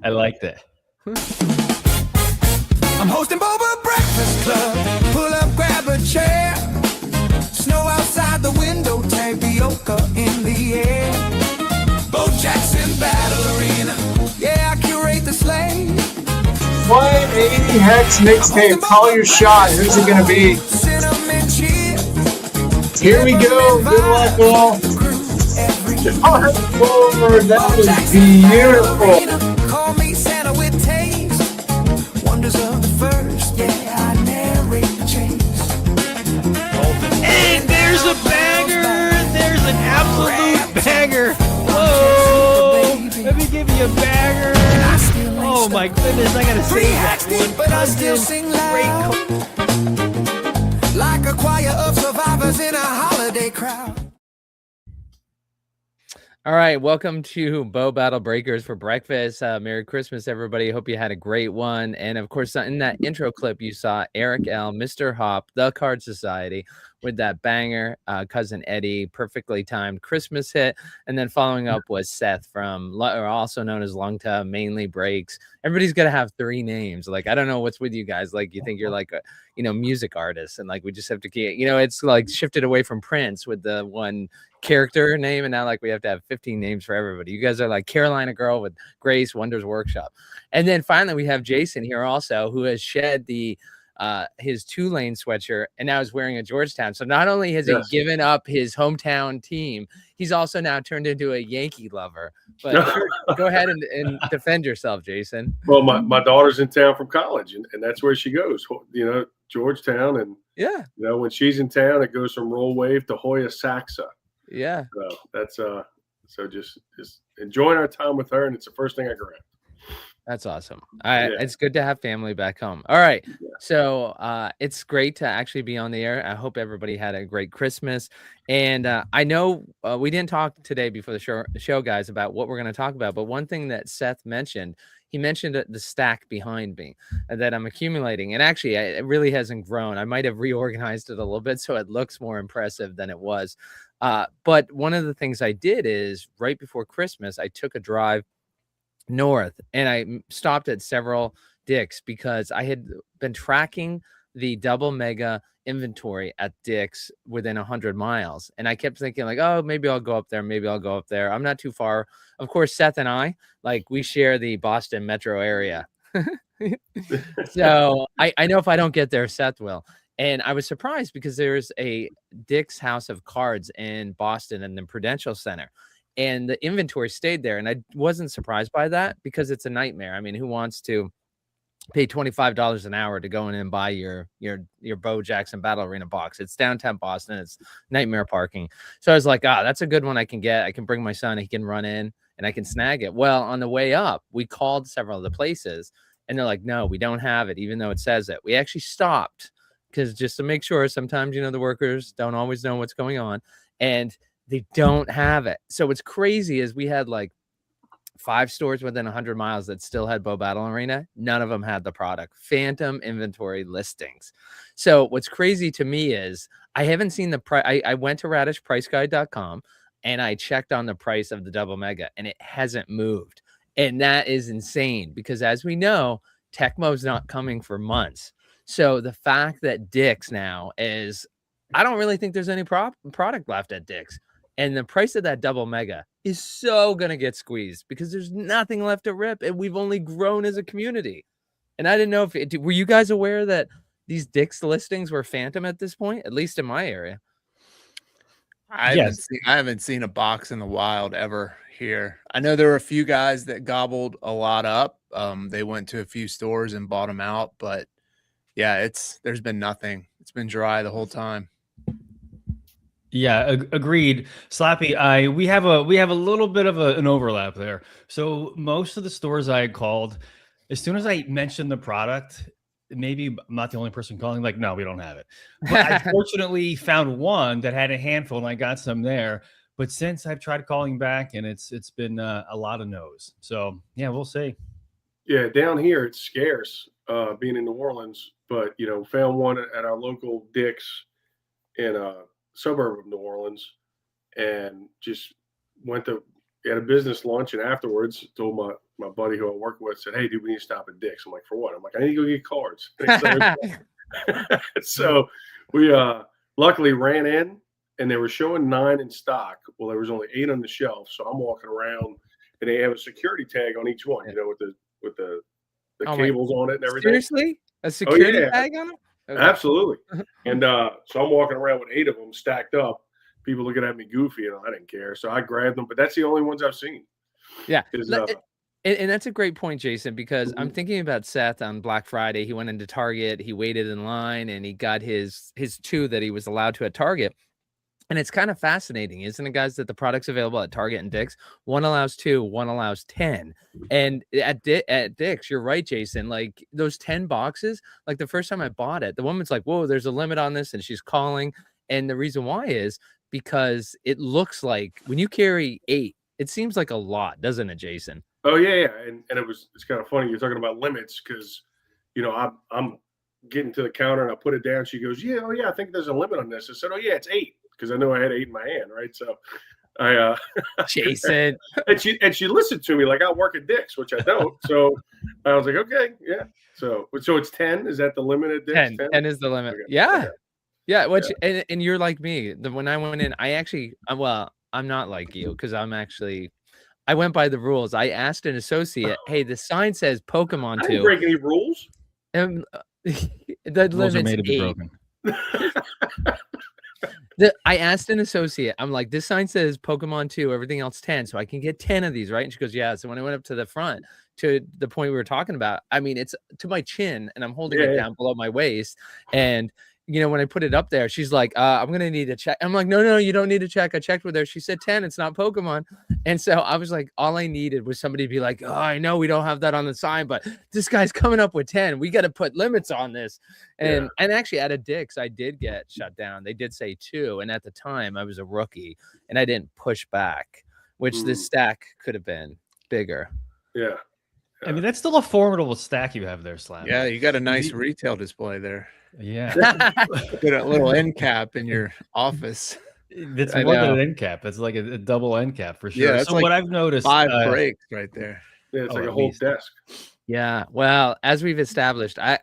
I liked it. I'm hosting Boba Breakfast Club. Pull up, grab a chair. Snow outside the window, tapioca in the air. Bo Jackson Battle Arena. Yeah, I curate the sleigh. 180 Hex mixtape. Call your shot. Who's it gonna be? Cinnamon cheers. Here we go. Good luck, all. Charge forward. That is beautiful. Call me Santa with taste. Wonders of the first. Yeah, I narrate the chase. And there's a banger. There's an absolute banger. Whoa! Let me give you a banger. Oh my goodness, I gotta say that one. But I still sing loud. Like a choir of survivors in a holiday crowd. All right, welcome to Bo Battle Breakers for breakfast. Merry Christmas, everybody. Hope you had a great one. And of course, in that intro clip, you saw Eric L., Mr. Hop, The Card Society with that banger, Cousin Eddie, perfectly timed Christmas hit. And then following up was Seth from, or also known as Long Tub, Mainly Breaks. Everybody's got to have three names. Like, I don't know what's with you guys. Like, you think you're like a, music artist, and like, we just have to keep, it's like shifted away from Prince with the one character name, and now like we have to have 15 names for everybody. You guys are like Carolina Girl with Grace, Wonders Workshop. And then finally we have Jason here also, who has shed the his Tulane sweatshirt and now is wearing a Georgetown. So not only has he given up his hometown team, he's also now turned into a Yankee lover. But sure, go ahead and defend yourself, Jason. Well, my daughter's in town from college, and that's where she goes, Georgetown. And when she's in town, it goes from Roll Wave to Hoya Saxa. Yeah. So that's so just enjoying our time with her, and it's the first thing I grabbed. That's awesome. It's good to have family back home. All right. Yeah. So it's great to actually be on the air. I hope everybody had a great Christmas. And I know we didn't talk today before the show, guys, about what we're going to talk about. But one thing that Seth mentioned, he mentioned the stack behind me that I'm accumulating. And actually, it really hasn't grown. I might have reorganized it a little bit so it looks more impressive than it was. But one of the things I did is right before Christmas, I took a drive north and I stopped at several Dick's because I had been tracking the double mega inventory at Dick's within 100 miles. And I kept thinking like, oh, maybe I'll go up there. Maybe I'll go up there. I'm not too far. Of course, Seth and I, like, we share the Boston metro area. So I know if I don't get there, Seth will. And I was surprised because there's a Dick's House of Cards in Boston in the Prudential Center. And the inventory stayed there. And I wasn't surprised by that because it's a nightmare. I mean, who wants to pay $25 an hour to go in and buy your Bo Jackson Battle Arena box? It's downtown Boston. It's nightmare parking. So I was like, that's a good one I can get. I can bring my son. He can run in and I can snag it. Well, on the way up, we called several of the places and they're like, no, we don't have it, even though it says it. We actually stopped because just to make sure, sometimes, the workers don't always know what's going on. And they don't have it. So what's crazy is we had like 5 stores within 100 miles that still had Bo Battle Arena. None of them had the product. Phantom inventory listings. So what's crazy to me is I haven't seen the price. I went to radishpriceguide.com and I checked on the price of the double mega and it hasn't moved. And that is insane because as we know, Tecmo's not coming for months. So the fact that Dick's now is, I don't really think there's any product left at Dick's. And the price of that double mega is so going to get squeezed because there's nothing left to rip. And we've only grown as a community. And I didn't know were you guys aware that these Dick's listings were phantom at this point, at least in my area? I haven't seen a box in the wild ever here. I know there were a few guys that gobbled a lot up. They went to a few stores and bought them out. But yeah, there's been nothing. It's been dry the whole time. Yeah, agreed. Slappy, we have a little bit of an overlap there. So most of the stores I had called, as soon as I mentioned the product, maybe I'm not the only person calling, like, no, we don't have it. But I fortunately found one that had a handful and I got some there. But since I've tried calling back and it's been a lot of no's. So yeah, we'll see. Yeah, down here it's scarce, being in New Orleans, but found one at our local Dick's in suburb of New Orleans and just went to at a business lunch, and afterwards told my buddy who I work with, said, "Hey, dude, we need to stop at Dick's." I'm like, "For what?" I'm like, "I need to go get cards." So we luckily ran in, and they were showing 9 in stock. Well, there was only 8 on the shelf, so I'm walking around, and they have a security tag on each one, with the cables on it and everything. Seriously, a security tag on it? Okay. Absolutely. And so I'm walking around with 8 of them stacked up. People looking at me goofy, and I didn't care, so I grabbed them. But that's the only ones I've seen. Yeah. And that's a great point, Jason, because I'm thinking about Seth on Black Friday. He went into Target, he waited in line, and he got his 2 that he was allowed to at Target. And it's kind of fascinating, isn't it, guys, that the product's available at Target and Dick's. One allows 2, one allows 10. And at Dick's, you're right, Jason, like those 10 boxes, like the first time I bought it, the woman's like, "Whoa, there's a limit on this." And she's calling. And the reason why is because it looks like when you carry 8, it seems like a lot, doesn't it, Jason? Oh yeah. And it's kind of funny. You're talking about limits because, I'm getting to the counter and I put it down. She goes, "Yeah, oh yeah, I think there's a limit on this." I said, "Oh yeah, it's 8." Because I know I had 8 in my hand, right? So I Jason. and she listened to me like I work at Dick's, which I don't. So I was like, okay, yeah. So it's 10. Is that the limit at Dick's? 10 is the limit. Okay. Yeah. Okay. Yeah. Which and you're like me. When I went in, I actually I'm not like you because I went by the rules. I asked an associate, "Hey, the sign says Pokemon 2." I didn't break any rules. The rules are made to be 8. broken. I asked an associate, I'm like, "This sign says Pokemon 2, everything else 10, so I can get 10 of these, right?" And she goes, "Yeah." So when I went up to the front, to the point we were talking about, I mean, it's to my chin, and I'm holding it down below my waist, and when I put it up there, she's like, "I'm gonna need to check." I'm like, No, you don't need to check. I checked with her. She said 10. It's not Pokemon. And so I was like, all I needed was somebody to be like, "Oh, I know we don't have that on the sign, but this guy's coming up with 10. We got to put limits on this." And actually, at a Dick's, I did get shut down. They did say 2, and at the time, I was a rookie, and I didn't push back, which the stack could have been bigger. Yeah. I mean, that's still a formidable stack you have there, Slap. Yeah, you got a nice retail display there. Yeah. Get a little end cap in your office. That's more than an end cap. It's like a double end cap for sure. Yeah, so like what I've noticed, 5 breaks right there. Yeah, it's like a whole desk. Yeah. Well, as we've established, I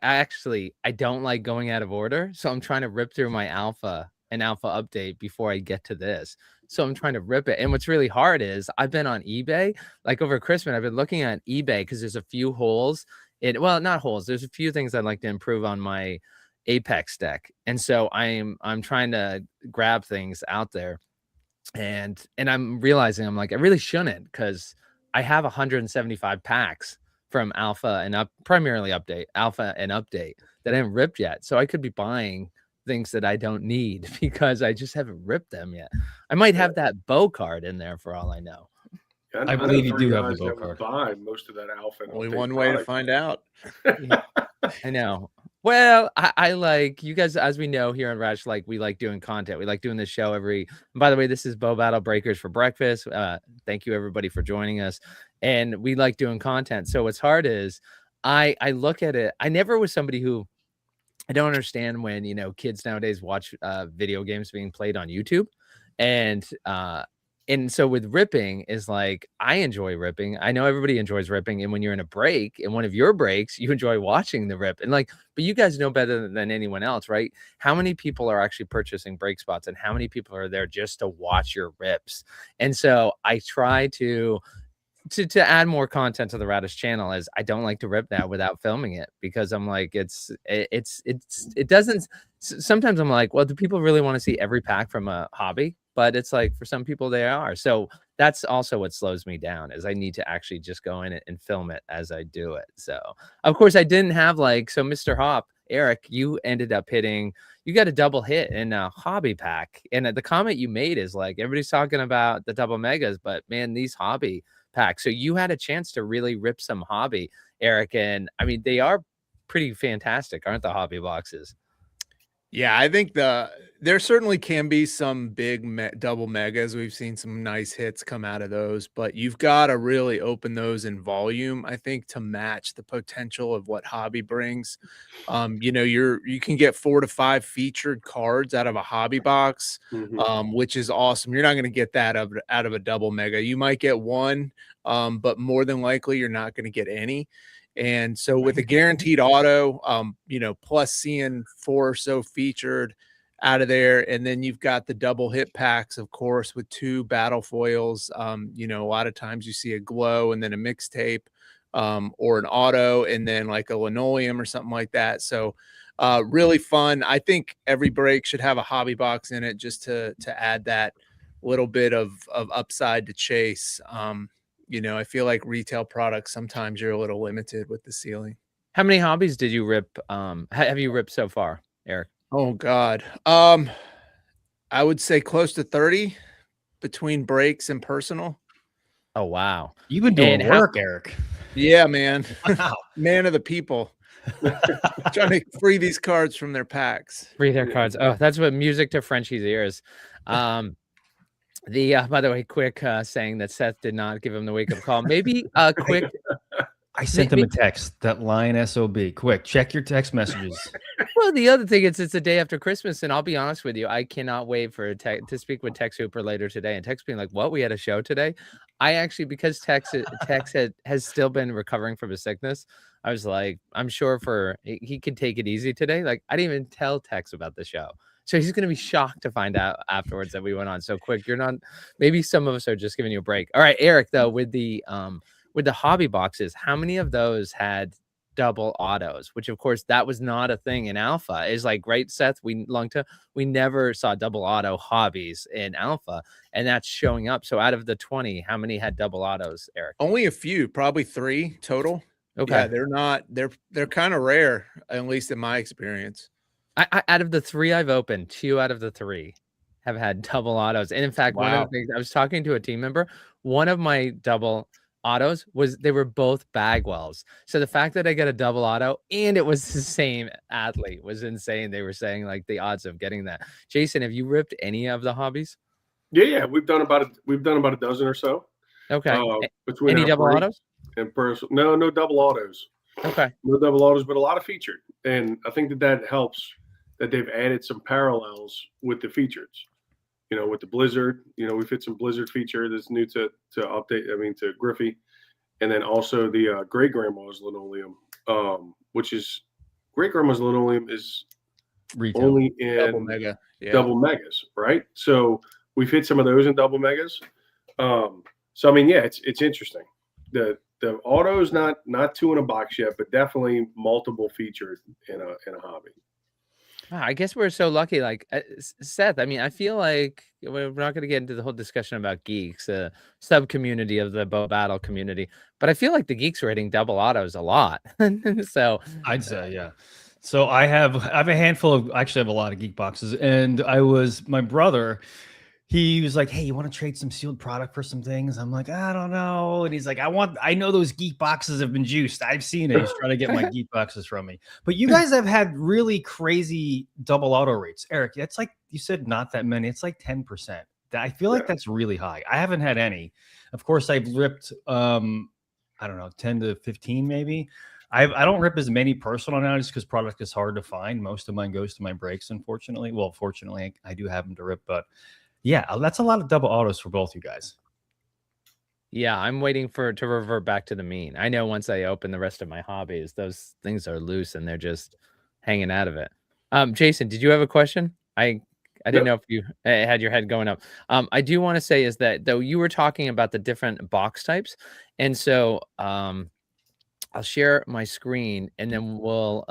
don't like going out of order. So I'm trying to rip through my alpha update before I get to this. So I'm trying to rip it. And what's really hard is I've been on eBay, like over Christmas, I've been looking at eBay because there's a few holes. Not holes. There's a few things I'd like to improve on my Apex deck. And so I'm trying to grab things out there. And I'm realizing I'm like, I really shouldn't, because I have 175 packs from alpha and primarily alpha and update that I haven't ripped yet. So I could be buying things that I don't need because I just haven't ripped them yet. I might have that bow card in there for all I know. I believe you do have the bow card. Buy most of that alpha. Only one way to find out. I know. Well, I like you guys, as we know here on Rash, like we like doing content. We like doing this show and by the way, this is Bow Battle Breakers for breakfast. Thank you everybody for joining us. And we like doing content. So what's hard is I look at it. I never was somebody who, I don't understand when, kids nowadays watch video games being played on YouTube. And so with ripping is like, I enjoy ripping. I know everybody enjoys ripping. And when you're in a break, in one of your breaks, you enjoy watching the rip. And but you guys know better than anyone else, right? How many people are actually purchasing break spots and how many people are there just to watch your rips? And so I try to add more content to the Radish channel, as I don't like to rip now without filming it, because I'm like, it doesn't, sometimes I'm like, well, do people really want to see every pack from a hobby? But it's like, for some people they are. So that's also what slows me down, is I need to actually just go in and film it as I do it. So of course I didn't have so Mr. Hop, Eric, you ended up you got a double hit in a hobby pack. And the comment you made is like, everybody's talking about the double megas, but man, these hobby packs. So you had a chance to really rip some hobby, Eric. And I mean, they are pretty fantastic, aren't the hobby boxes? Yeah, I think there certainly can be some big double megas. We've seen some nice hits come out of those, but you've got to really open those in volume, I think, to match the potential of what hobby brings. You can get 4 to 5 featured cards out of a hobby box, which is awesome. You're not going to get that out of a double mega. You might get one, but more than likely you're not going to get any. And so with a guaranteed auto, plus seeing 4 or so featured out of there, and then you've got the double hit packs, of course, with 2 battle foils. A lot of times you see a glow and then a mixtape, or an auto and then like a linoleum or something like that. So really fun. I think every break should have a hobby box in it just to add that little bit of upside to chase. I feel like retail products, sometimes you're a little limited with the ceiling. How many hobbies did you rip? Have you ripped so far, Eric? Oh God. I would say close to 30 between breaks and personal. Oh, wow. You've been doing work, Eric. Yeah, man. Wow. Man of the people. Trying to free these cards from their packs. Free their cards. Oh, that's what music to Frenchie's ears. By the way, quick saying that Seth did not give him the wake up call. Maybe quick. I sent them a text, that line SOB. Quick, check your text messages. Well, the other thing is it's the day after Christmas, and I'll be honest with you, I cannot wait for to speak with Tex Hooper later today. And Tex being like, "What? We had a show today?" I actually, because Tex has still been recovering from his sickness, I was like, I'm sure he could take it easy today. Like, I didn't even tell Tex about the show. So he's going to be shocked to find out afterwards that we went on. So quick, you're not, maybe some of us are just giving you a break. All right, Eric, though, with the hobby boxes, how many of those had double autos, which of course that was not a thing in alpha? Is like, right, Seth, we never saw double auto hobbies in alpha, and that's showing up. So out of the 20, how many had double autos, Eric? Only a few, probably 3 total. Okay. Yeah, they're kind of rare, at least in my experience. I out of the 3 I've opened, 2 out of the 3 have had double autos. And in fact, one of the things, I was talking to a team member, one of my double autos they were both Bagwells. So the fact that I got a double auto and it was the same athlete was insane. They were saying like the odds of getting that. Jason, have you ripped any of the hobbies? Yeah. We've done about a dozen or so. Okay. Between any double autos? And personal, no double autos. Okay. No double autos, but a lot of featured. And I think that helps that they've added some parallels with the features. With the Blizzard, we've hit some Blizzard feature that's new to update. to Griffey, and then also the Great Grandma's Linoleum, which is Great Grandma's Linoleum is Retail. Only in double megas, right? So we've hit some of those in double megas. It's interesting. The auto's not 2 in a box yet, but definitely multiple featured in a hobby. I guess we're so lucky. Like Seth, I feel like we're not going to get into the whole discussion about geeks, sub community of the Bow Battle community, but I feel like the geeks are hitting double autos a lot. So I'd say, yeah. So I have a handful of, actually I have a lot of geek boxes, and my brother, he was like, "Hey, you want to trade some sealed product for some things?" I'm like, "I don't know." And he's like, I know those geek boxes have been juiced. I've seen it. He's trying to get my geek boxes from me. But you guys have had really crazy double auto rates. Eric, it's like you said, not that many. It's like 10%. I feel like that's really high. I haven't had any. Of course, I've ripped, I don't know, 10 to 15 maybe. I don't rip as many personal now just because product is hard to find. Most of mine goes to my breaks, unfortunately. Well, fortunately, I do have them to rip, but yeah, that's a lot of double autos for both you guys. Yeah, I'm waiting to revert back to the mean. I know once I open the rest of my hobbies, those things are loose and they're just hanging out of it. Jason, did you have a question? I didn't know if you had your head going up. I do want to say is that though you were talking about the different box types, and so I'll share my screen and then we'll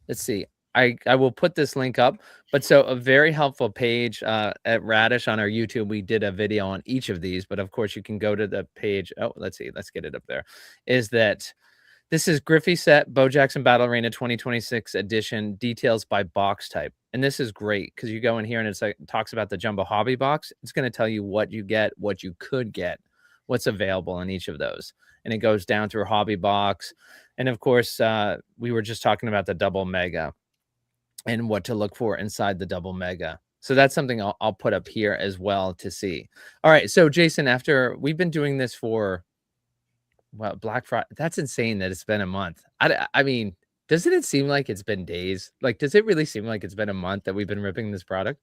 let's see. I will put this link up, but so a very helpful page at Radish on our YouTube. We did a video on each of these, but of course you can go to the page. Oh, let's see. Let's get it up there. Is that this is Griffey set Bo Jackson Battle Arena 2026 edition, details by box type. And this is great because you go in here and it talks about the jumbo hobby box. It's going to tell you what you get, what you could get, what's available in each of those. And it goes down through hobby box. And of course, we were just talking about the double mega. and what to look for inside the double mega. So that's something I'll put up here as well to see. All right. So Jason, after we've been doing this for, well, Black Friday, that's insane that it's been a month. I mean, doesn't it seem like it's been days? Like, does it really seem like it's been a month that we've been ripping this product?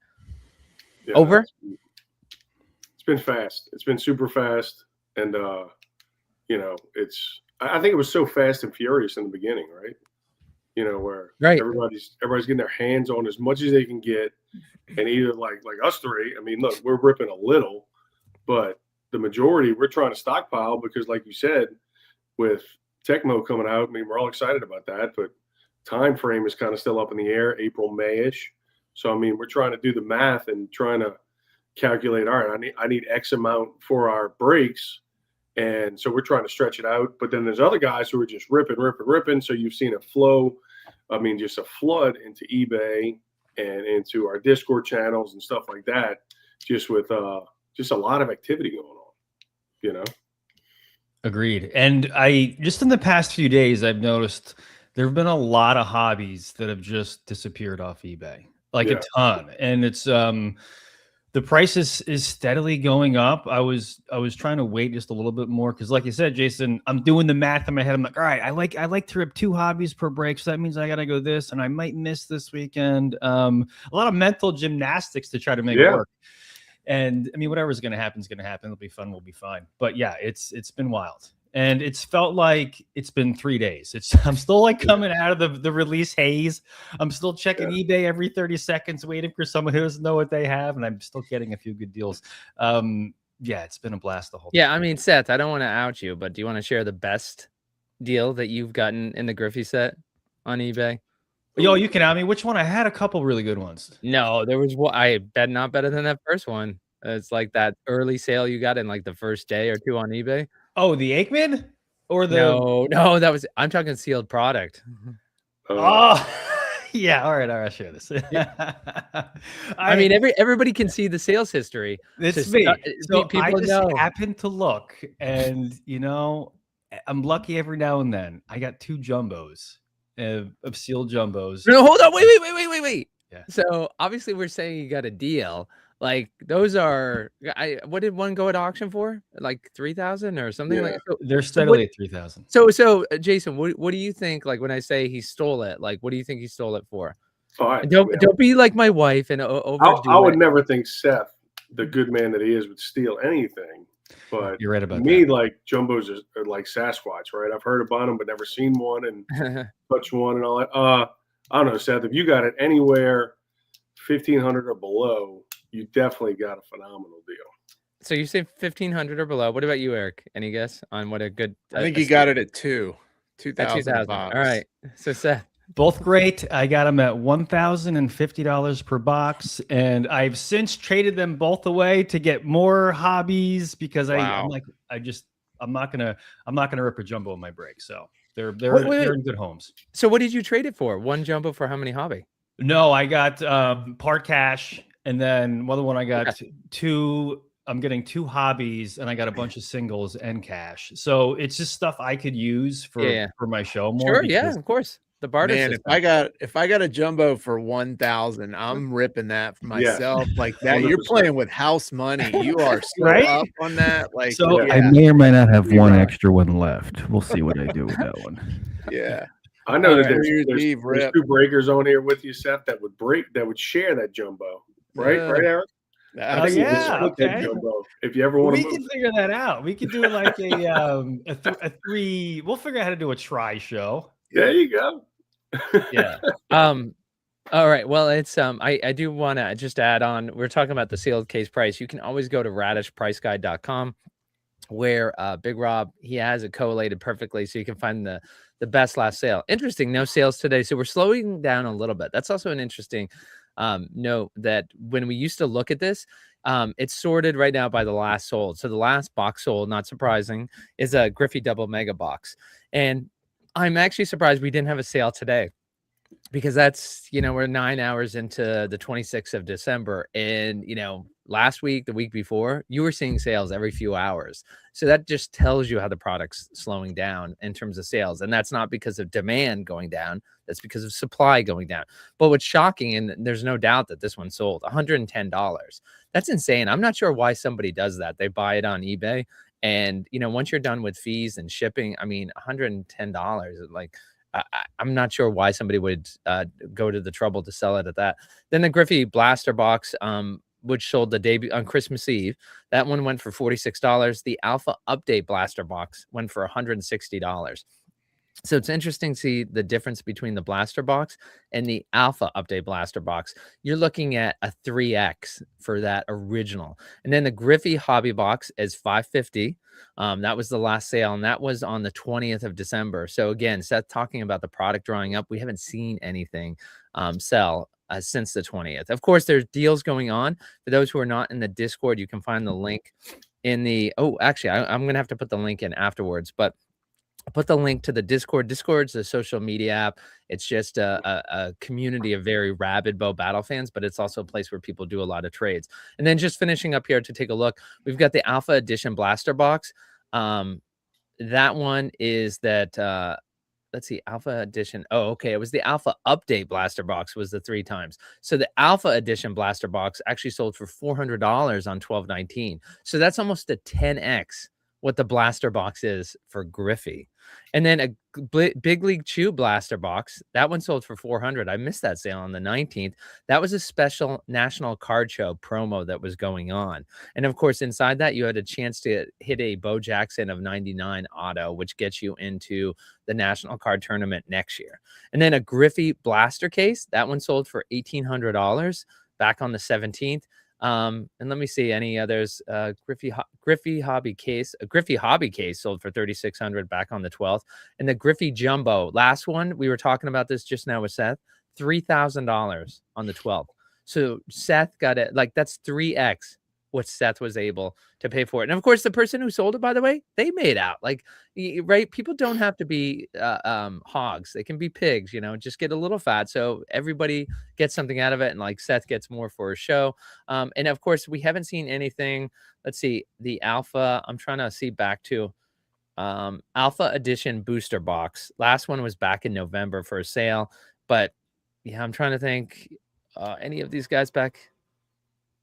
Yeah, Over? It's been fast. It's been super fast. And, you know, I think it was so fast and furious in the beginning, right? You know, where Right. everybody's getting their hands on as much as they can get. And either like us three, I mean, look, we're ripping a little, but the majority we're trying to stockpile because, like you said, with Tecmo coming out, I mean, we're all excited about that, but time frame is kind of still up in the air, April, May-ish. So, I mean, we're trying to do the math and trying to calculate, all right, I need X amount for our breaks. And so we're trying to stretch it out. But then there's other guys who are just ripping. So you've seen a flow, I mean, just a flood into eBay and into our Discord channels and stuff like that, just with just a lot of activity going on, you know? Agreed. And I just in the past few days, I've noticed there have been a lot of hobbies that have just disappeared off eBay, like a ton. And it's the price is steadily going up. I was trying to wait just a little bit more because, like you said, Jason, I'm doing the math in my head. I'm like, all right, I like to rip 2 hobbies per break, so that means I gotta go this, and I might miss this weekend. A lot of mental gymnastics to try to make it work. And I mean, whatever's going to happen is going to happen. It'll be fun. We'll be fine. But yeah, it's been wild. And it's felt like it's been 3 days. I'm still like coming out of the release haze. I'm still checking eBay every 30 seconds, waiting for someone who doesn't know what they have. And I'm still getting a few good deals. Yeah, it's been a blast the whole time. Yeah. I mean, Seth, I don't want to out you, but do you want to share the best deal that you've gotten in the Griffey set on eBay? Yo, you can out me. Which one? I had a couple really good ones. No, there was one. I bet not better than that first one. It's like that early sale you got in like the first day or 2 on eBay. Oh, the Aikman or the no, that was I'm talking sealed product. Oh, yeah. All right, I'll share this. I mean, everybody can see the sales history. It's me. So people I just know. happened to look, and you know, I'm lucky every now and then. I got 2 jumbos of sealed jumbos. No, hold on, wait. Yeah. So obviously, we're saying you got a deal. Like those are, what did one go at auction for? Like 3,000 or something like that. They're steadily at 3,000. So Jason, what do you think? Like when I say he stole it, like what do you think he stole it for? Don't be like my wife and overdo I would never think Seth, the good man that he is, would steal anything. But you're right about me, that. like jumbos are like Sasquatch, right? I've heard about them, but never seen one and touched one and all that. I don't know, Seth. If you got it anywhere 1,500 or below, you definitely got a phenomenal deal. So you say 1,500 or below. What about you, Eric? Any guess on what a good? I think he got it at 2,000. All right. So Seth. Both great. I got them at $1,050 per box, and I've since traded them both away to get more hobbies because I'm not gonna rip a jumbo in my break. So they're in good homes. So what did you trade it for? 1 jumbo for how many hobby? No, I got part cash, and then other one I got 2. I'm getting 2 hobbies, and I got a bunch of singles and cash. So it's just stuff I could use for my show more. Sure, yeah, of course. The barter system. if I got a jumbo for 1,000, I'm ripping that for myself. Like that, 100%. You're playing with house money. You are so up on that. Like, so I may or may not have one extra one left. We'll see what I do with that one. Yeah. I know that there's 2 breakers on here with you, Seth, that would share that jumbo, right? Right, Eric? I think that jumbo, if you ever want to. We can figure that out. We could do like a 3. We'll figure out how to do a try show. There you go. Yeah. All right. Well, it's I do want to just add on. We're talking about the sealed case price. You can always go to radishpriceguide.com where Big Rob, he has it collated perfectly so you can find the best last sale. Interesting, no sales today. So we're slowing down a little bit. That's also an interesting note that when we used to look at this, it's sorted right now by the last sold. So the last box sold, not surprising, is a Griffey double mega box. And I'm actually surprised we didn't have a sale today. because that's, we're 9 hours into the 26th of December, and last week, the week before, you were seeing sales every few hours. So that just tells you how the product's slowing down in terms of sales. And that's not because of demand going down, that's because of supply going down. But what's shocking, and there's no doubt that this one sold $110. That's insane. I'm not sure why somebody does that. They buy it on eBay, and once you're done with fees and shipping, I mean, $110, like, I'm not sure why somebody would go to the trouble to sell it at that. Then the Griffey Blaster Box, which sold the day on Christmas Eve, that one went for $46. The Alpha Update Blaster Box went for $160. So it's interesting to see the difference between the Blaster Box and the Alpha Update Blaster Box. You're looking at a 3x for that original. And then the Griffey Hobby Box is $550. That was the last sale, and that was on the 20th of December. So again, Seth talking about the product drawing up. We haven't seen anything sell since the 20th. Of course, there's deals going on. For those who are not in the Discord, you can find the link in the, actually, I'm going to have to put the link in afterwards, but I'll put the link to the Discord. Discord's a social media app. It's just a community of very rabid Bo Battle fans, but it's also a place where people do a lot of trades. And then just finishing up here to take a look, we've got the Alpha Edition Blaster Box. That one is that, let's see, Alpha Edition. Oh, okay. It was the Alpha Update Blaster Box was the 3 times. So the Alpha Edition Blaster Box actually sold for $400 on 12/19. So that's almost a 10x what the Blaster Box is for Griffey. And then a Big League Chew Blaster Box, that one sold for $400. I missed that sale on the 19th. That was a special National Card Show promo that was going on. And of course, inside that, you had a chance to hit a Bo Jackson of 99 auto, which gets you into the National Card Tournament next year. And then a Griffey Blaster Case, that one sold for $1,800 back on the 17th. And let me see any others. Griffey Hobby Case, a Griffey Hobby Case sold for $3,600 back on the 12th. And the Griffey Jumbo, last one, we were talking about this just now with Seth, $3,000 on the 12th. So Seth got it, like, that's 3x what Seth was able to pay for it. And of course, the person who sold it, by the way, they made out. Like, right? People don't have to be hogs. They can be pigs, just get a little fat. So everybody gets something out of it. And like Seth gets more for a show. And of course, we haven't seen anything. Let's see, the Alpha. I'm trying to see back to Alpha Edition Booster Box. Last one was back in November for a sale. But yeah, I'm trying to think any of these guys back.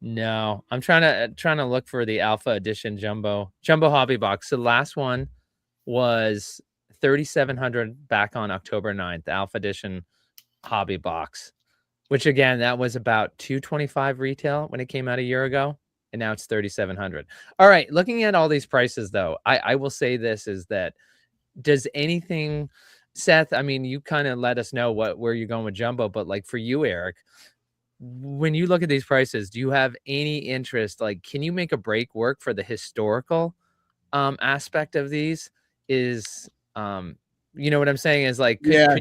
No, I'm trying to look for the Alpha Edition Jumbo Hobby Box. So the last one was $3,700 back on October 9th, Alpha Edition Hobby Box, which again, that was about $225 retail when it came out a year ago, and now it's $3,700. All right, looking at all these prices though, I will say this is that, does anything, Seth, I mean, you kind of let us know where you're going with Jumbo, but like for you, Eric, when you look at these prices, do you have any interest? Like, can you make a break work for the historical aspect of these? Is you know what I'm saying? Is like, I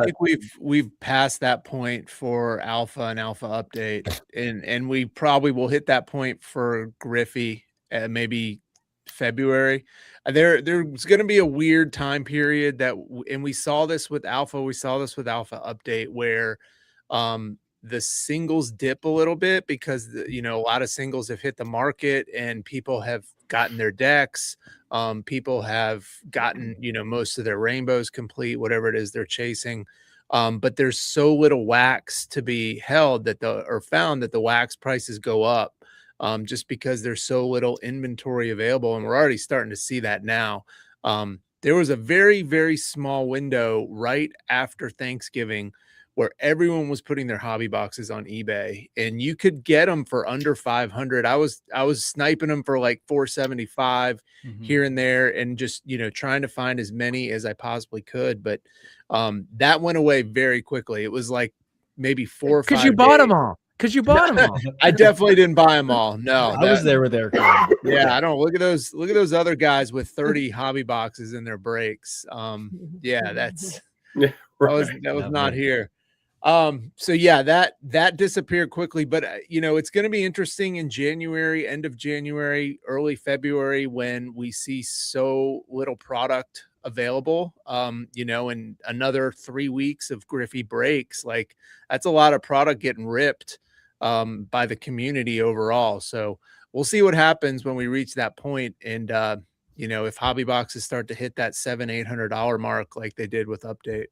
think we've passed that point for Alpha and Alpha Update, and we probably will hit that point for Griffey maybe February. There's going to be a weird time period and we saw this with Alpha, we saw this with Alpha Update, where the singles dip a little bit because a lot of singles have hit the market and people have gotten their decks. People have gotten most of their rainbows complete, whatever it is they're chasing. But there's so little wax to be held found that the wax prices go up just because there's so little inventory available, and we're already starting to see that now. There was a very, very small window right after Thanksgiving where everyone was putting their hobby boxes on eBay, and you could get them for under 500. I was sniping them for like 475 here and there, and just, trying to find as many as I possibly could. But that went away very quickly. It was like maybe 4 or 5 because you bought them all. Because you bought them all. I definitely didn't buy them all. No, I was there with Eric. Yeah, I don't look at those other guys with 30 hobby boxes in their breaks. Yeah, that was not here. So yeah, that disappeared quickly, but it's going to be interesting in January, end of January, early February, when we see so little product available. In another 3 weeks of Griffey breaks, like that's a lot of product getting ripped by the community overall. So we'll see what happens when we reach that point. And if hobby boxes start to hit that $700-800 mark like they did with Update.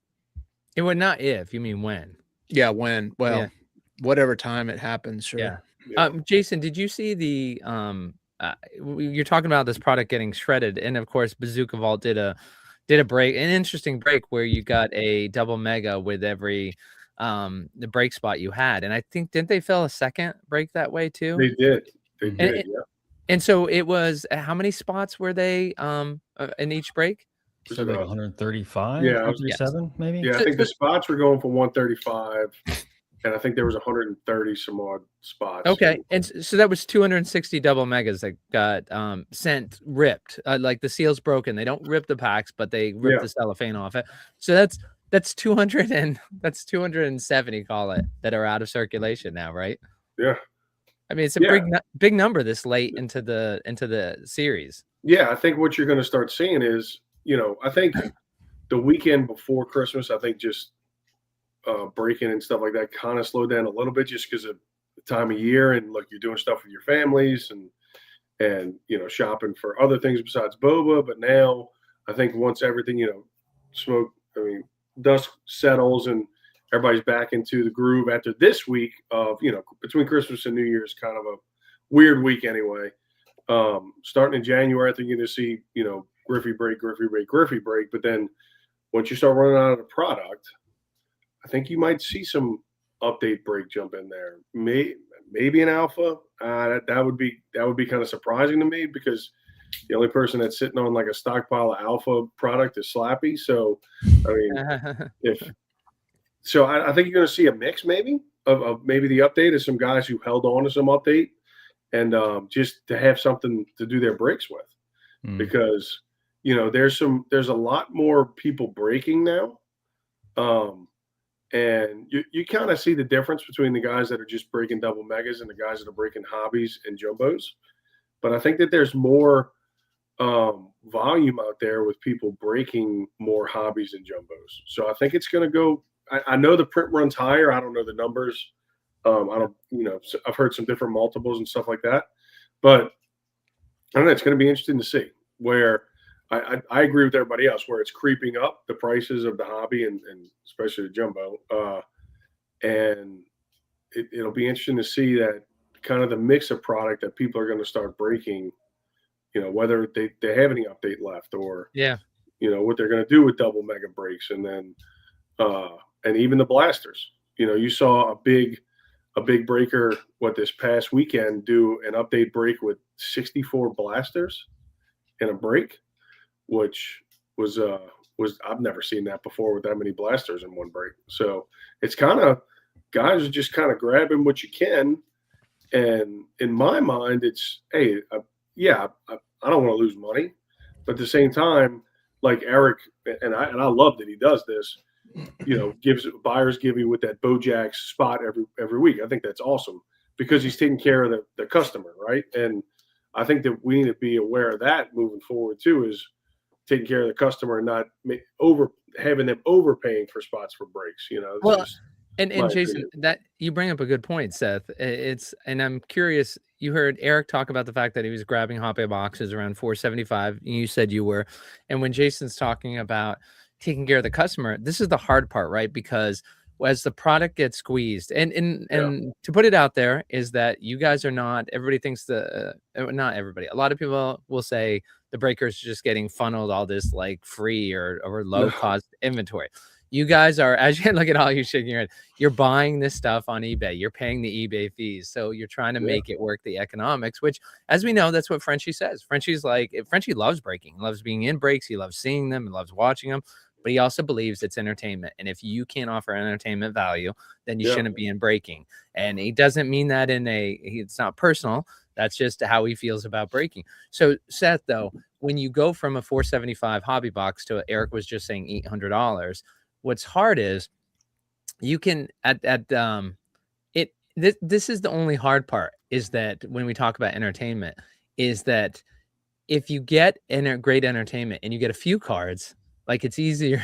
It would not if you mean when. Yeah, when. Well, Yeah. whatever time it happens, sure. Yeah. Yeah. Jason, did you see the you're talking about this product getting shredded, and of course Bazooka Vault did a break, an interesting break where you got a double mega with every the break spot you had, and I think didn't they fill a second break that way too? They did. They And- did. Yeah. And so it was how many spots were they in each break? So like 135, Yeah, 137 maybe. Yeah, I think the spots were going for 135, and I think there was 130 some odd spots. Okay, and so that was 260 double megas that got sent ripped. Like the seal's broken. They don't rip the packs, but they rip Yeah. the cellophane off it. So that's 200 and that's 270, call it, that are out of circulation now, right? Yeah. I mean, it's a Yeah. big number this late into the series. Yeah, I think what you're going to start seeing is, I think the weekend before Christmas, I think just breaking and stuff like that kind of slowed down a little bit just because of the time of year, and look, you're doing stuff with your families and shopping for other things besides boba. But now I think once everything dust settles and everybody's back into the groove after this week of between Christmas and New Year's, kind of a weird week anyway. Starting in January, I think you're going to see Griffey break. But then once you start running out of the product, I think you might see some update break jump in there. Maybe an alpha. That would be kind of surprising to me, because the only person that's sitting on like a stockpile of alpha product is Slappy. So I mean, I think you're going to see a mix maybe of maybe the update of some guys who held on to some update and just to have something to do their breaks with, because there's a lot more people breaking now. And you kind of see the difference between the guys that are just breaking double megas and the guys that are breaking hobbies and jumbos. But I think that there's more volume out there with people breaking more hobbies and jumbos. So I think it's going to go. I know the print runs higher. I don't know the numbers. I've heard some different multiples and stuff like that. But I don't know. It's going to be interesting to see where. I agree with everybody else where it's creeping up the prices of the hobby and especially the jumbo. And it'll be interesting to see that kind of the mix of product that people are going to start breaking, whether they have any update left or, what they're going to do with double mega breaks. And then, and even the blasters, you saw a big breaker, this past weekend do an update break with 64 blasters in a break, which was I've never seen that before with that many blasters in one break. So it's kind of guys are just kind of grabbing what you can. And in my mind, it's, hey, I don't want to lose money, but at the same time, like Eric, and I love that he does this, gives buyers give you with that Bojack spot every week. I think that's awesome because he's taking care of the customer, right? And I think that we need to be aware of that moving forward too, is taking care of the customer and not having them overpaying for spots for breaks. And Jason, that you bring up a good point, Seth. And I'm curious. You heard Eric talk about the fact that he was grabbing hobby boxes around 475. You said you were, and when Jason's talking about taking care of the customer, this is the hard part, right? Because as the product gets squeezed, and to put it out there is that you guys are not. Everybody thinks not everybody. A lot of people will say the breakers are just getting funneled all this like free or low cost inventory. You guys are, as you look at all you shaking your head, you're buying this stuff on eBay. You're paying the eBay fees. So you're trying to make it work the economics, which, as we know, that's what Frenchie says. Frenchie loves breaking, loves being in breaks. He loves seeing them and loves watching them. But he also believes it's entertainment. And if you can't offer entertainment value, then you shouldn't be in breaking. And he doesn't mean that it's not personal. That's just how he feels about breaking. So Seth, though, when you go from a 475 hobby box to Eric was just saying $800, what's hard is you can this is the only hard part, is that when we talk about entertainment, is that if you get great entertainment and you get a few cards, Like it's easier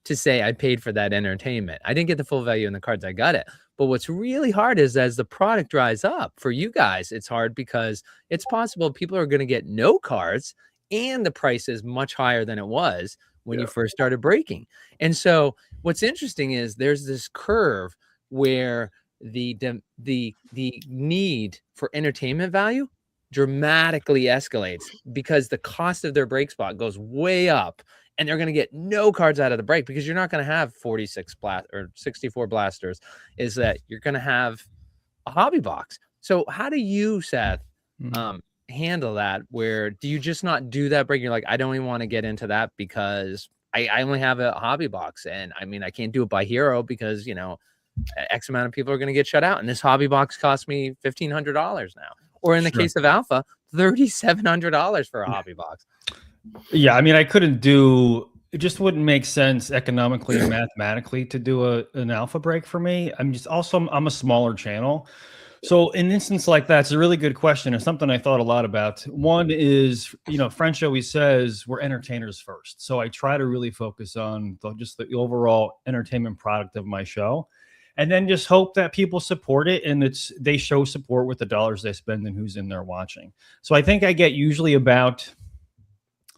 to say I paid for that entertainment. I didn't get the full value in the cards. I got it. But what's really hard is as the product dries up for you guys, it's hard because it's possible people are going to get no cards and the price is much higher than it was when you first started breaking. And so what's interesting is there's this curve where the need for entertainment value dramatically escalates because the cost of their break spot goes way up and they're going to get no cards out of the break because you're not going to have 46 blast or 64 blasters, is that you're going to have a hobby box. So how do you, Seth, handle that? Where do you just not do that break? You're like, I don't even want to get into that because I only have a hobby box. And I mean, I can't do it by hero because, you know, X amount of people are going to get shut out. And this hobby box cost me $1,500 now. Or in the case of Alpha, $3,700 for a hobby box. Yeah, I mean, I couldn't do. It just wouldn't make sense economically and mathematically to do an alpha break for me. I'm a smaller channel, so in an instance like that, it's a really good question. It's something I thought a lot about. One is, you know, French always says we're entertainers first, so I try to really focus on just the overall entertainment product of my show. And then just hope that people support it and they show support with the dollars they spend and who's in there watching. So I think I get usually about,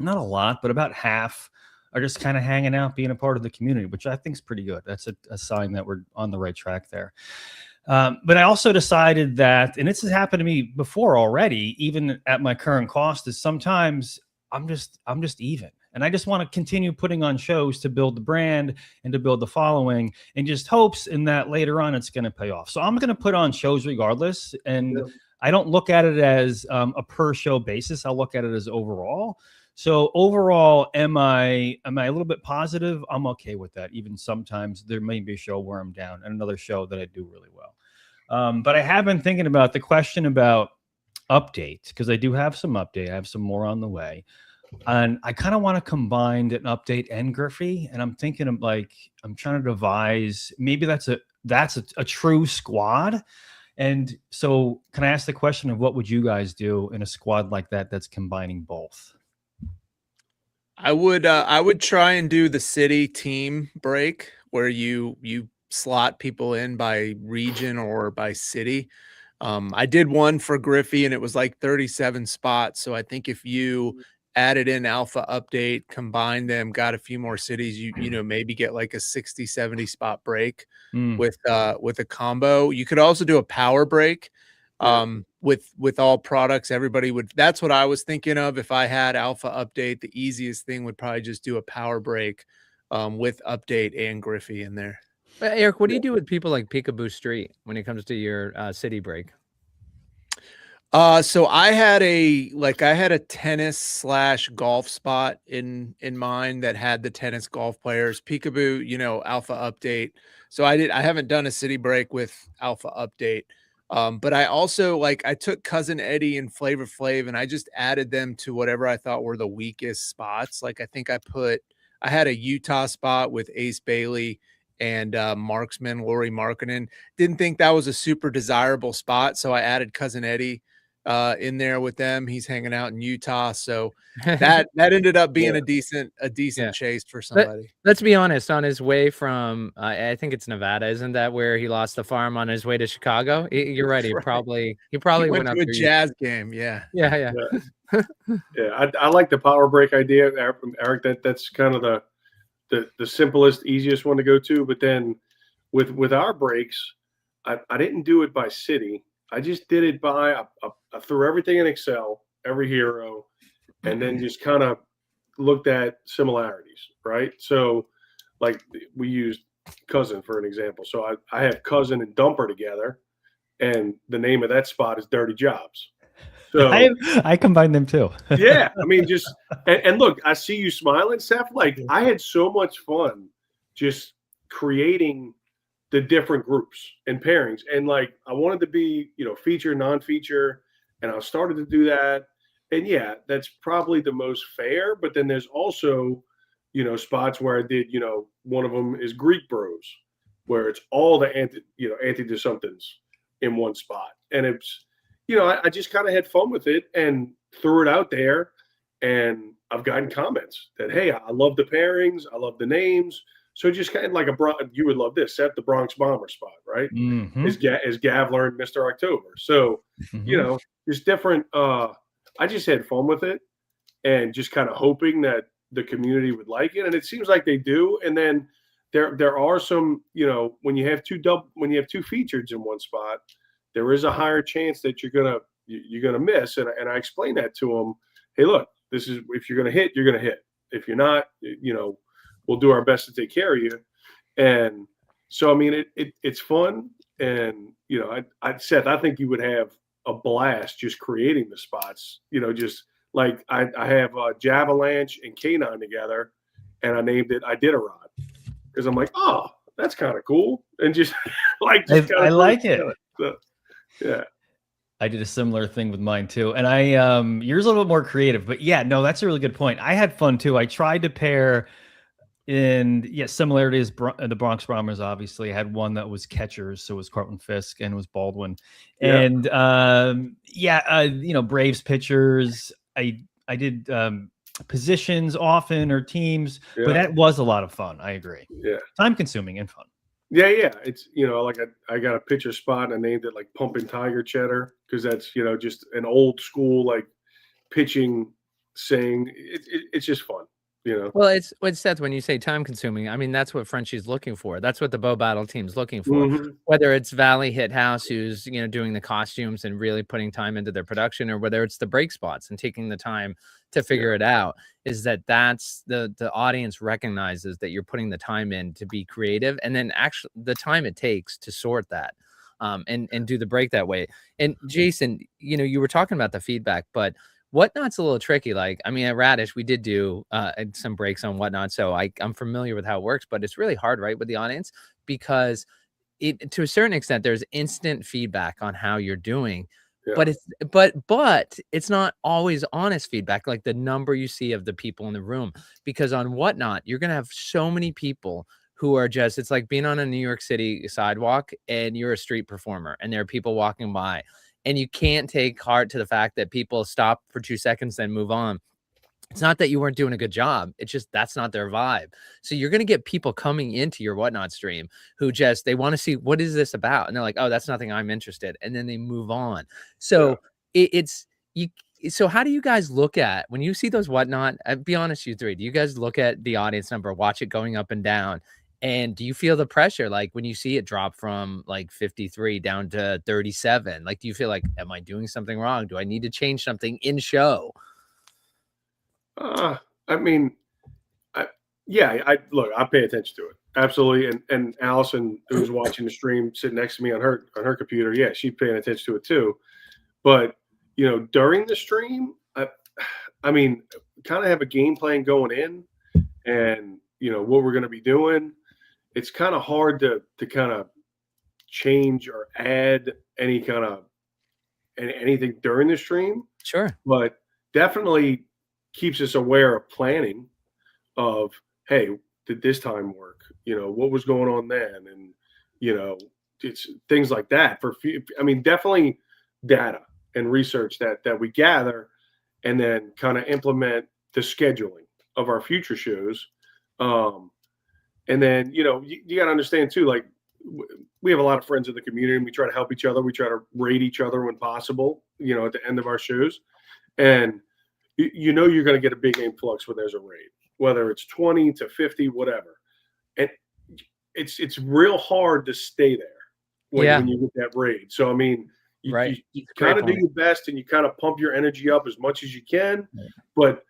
not a lot, but about half are just kind of hanging out, being a part of the community, which I think is pretty good. That's a sign that we're on the right track there. But I also decided that, and this has happened to me before already, even at my current cost, is sometimes I'm just even. And I just want to continue putting on shows to build the brand and to build the following, and just hopes in that later on it's going to pay off. So I'm going to put on shows regardless. And I don't look at it as a per show basis. I'll look at it as overall. So overall, am I a little bit positive? I'm okay with that. Even sometimes there may be a show where I'm down and another show that I do really well. But I have been thinking about the question about update, because I do have some update. I have some more on the way. And I kind of want to combine an update and Griffey. And I'm thinking of I'm trying to devise, maybe that's a true squad. And so can I ask the question of what would you guys do in a squad like that that's combining both? I would try and do the city team break where you slot people in by region or by city. I did one for Griffey and it was like 37 spots. So I think if you added in alpha update, combined them, got a few more cities, you know, maybe get like a 60, 70 spot break with a combo. You could also do a power break with all products. Everybody would, that's what I was thinking of. If I had alpha update, the easiest thing would probably just do a power break with update and Griffey in there. Eric, what do you do with people like Peekaboo Street when it comes to your city break? So I had a tennis / golf spot in mind that had the tennis golf players. Peekaboo, you know, alpha update. So I haven't done a city break with alpha update. But I also I took Cousin Eddie and Flavor Flav and I just added them to whatever I thought were the weakest spots. Like I think I had a Utah spot with Ace Bailey and Marksman, Laurie Markkinen. Didn't think that was a super desirable spot. So I added Cousin Eddie in there with them. He's hanging out in Utah. So that ended up being a decent chase for somebody. Let's be honest, on his way from I think it's Nevada, isn't that where he lost the farm on his way to Chicago? You're right. He probably went up to a Jazz game. Yeah. Yeah. I like the power break idea, Eric. That's kind of the simplest, easiest one to go to. But then with our breaks, I didn't do it by city. I just did it by I threw everything in Excel, every hero, and then just kind of looked at similarities, right? So like we used Cousin for an example. So I have Cousin and Dumper together, and the name of that spot is Dirty Jobs. So I combined them too. Yeah, I mean, just and look, I see you smiling, Seth. Like I had so much fun just creating the different groups and pairings, and like I wanted to be, you know, feature, non-feature, and I started to do that. And yeah, that's probably the most fair. But then there's also, you know, spots where I did, you know, one of them is Greek Bros, where it's all the anti somethings in one spot, and it's, you know, I just kind of had fun with it and threw it out there, and I've gotten comments that, hey, I love the pairings, I love the names. So just kind of like you would love this, set the Bronx Bomber spot, right? Mhm. Is Gav learned Mr. October? So, you Mhm. know, just different. I just had fun with it and just kind of hoping that the community would like it, and it seems like they do. And then there are some, you know, when you have two features in one spot, there is a higher chance that you're gonna miss. And I explained that to them. Hey, look, this is, if you're gonna hit, you're gonna hit. If you're not, you know, we'll do our best to take care of you. And so, I mean, it's fun. And, you know, Seth, I think you would have a blast just creating the spots, you know, just like I have Javalanche and K9 together, and I named it Iditarod, because I'm like, oh, that's kind of cool. And just like, I like it. So, yeah. I did a similar thing with mine too. And yours a little bit more creative, but yeah, no, that's a really good point. I had fun too. I tried to pair similarities. The Bronx Bombers obviously had one that was catchers, so it was Carlton Fisk and it was Baldwin. Yeah. And you know, Braves pitchers. I did positions often, or teams, Yeah. but that was a lot of fun. I agree. Yeah. Time consuming and fun. Yeah. It's, you know, like I got a pitcher spot and I named it like Pumping Tiger Cheddar, because that's, you know, just an old school like pitching saying. It's just fun. You know? Well, it's Seth, when you say time consuming, I mean, that's what Frenchie's looking for. That's what the Bow Battle team's looking for. Mhm. Whether it's Valley Hit House, who's, you know, doing the costumes and really putting time into their production, or whether it's the break spots and taking the time to figure it out, is that's the audience recognizes that you're putting the time in to be creative, and then actually the time it takes to sort that and do the break that way. And Jason, you know, you were talking about the feedback, but Whatnot's a little tricky. Like, I mean, at Radish, we did do some breaks on Whatnot, so I'm familiar with how it works, but it's really hard, right, with the audience, because to a certain extent, there's instant feedback on how you're doing, Yeah. but it's not always honest feedback, like the number you see of the people in the room, because on Whatnot, you're gonna have so many people who are just, it's like being on a New York City sidewalk and you're a street performer and there are people walking by. And you can't take heart to the fact that people stop for 2 seconds, then move on. It's not that you weren't doing a good job. It's just that's not their vibe. So you're going to get people coming into your Whatnot stream who just, they want to see, what is this about? And they're like, oh, that's nothing, I'm interested. And then they move on. So so how do you guys look at, when you see those Whatnot, be honest, you three, do you guys look at the audience number, watch it going up and down? And do you feel the pressure, like when you see it drop from like 53 down to 37? Like, do you feel like, am I doing something wrong? Do I need to change something in show? I mean, I pay attention to it. Absolutely. And Allison, who's watching the stream, sitting next to me on her computer, yeah, she's paying attention to it too. But, you know, during the stream, I mean, kind of have a game plan going in, and, you know, what we're going to be doing. It's kind of hard to kind of change or add any kind of anything during the stream. Sure. But definitely keeps us aware of planning of, hey, did this time work? You know, what was going on then? And, you know, it's things like that. I mean, definitely data and research that we gather, and then kind of implement the scheduling of our future shows. And then, you know, you got to understand too, like, we have a lot of friends in the community, and we try to help each other. We try to rate each other when possible, you know, at the end of our shows. And you know, you're going to get a big influx when there's a raid, whether it's 20 to 50, whatever. And it's real hard to stay there when you get that raid. So, I mean, you kind of do your best, and you kind of pump your energy up as much as you can. Yeah. But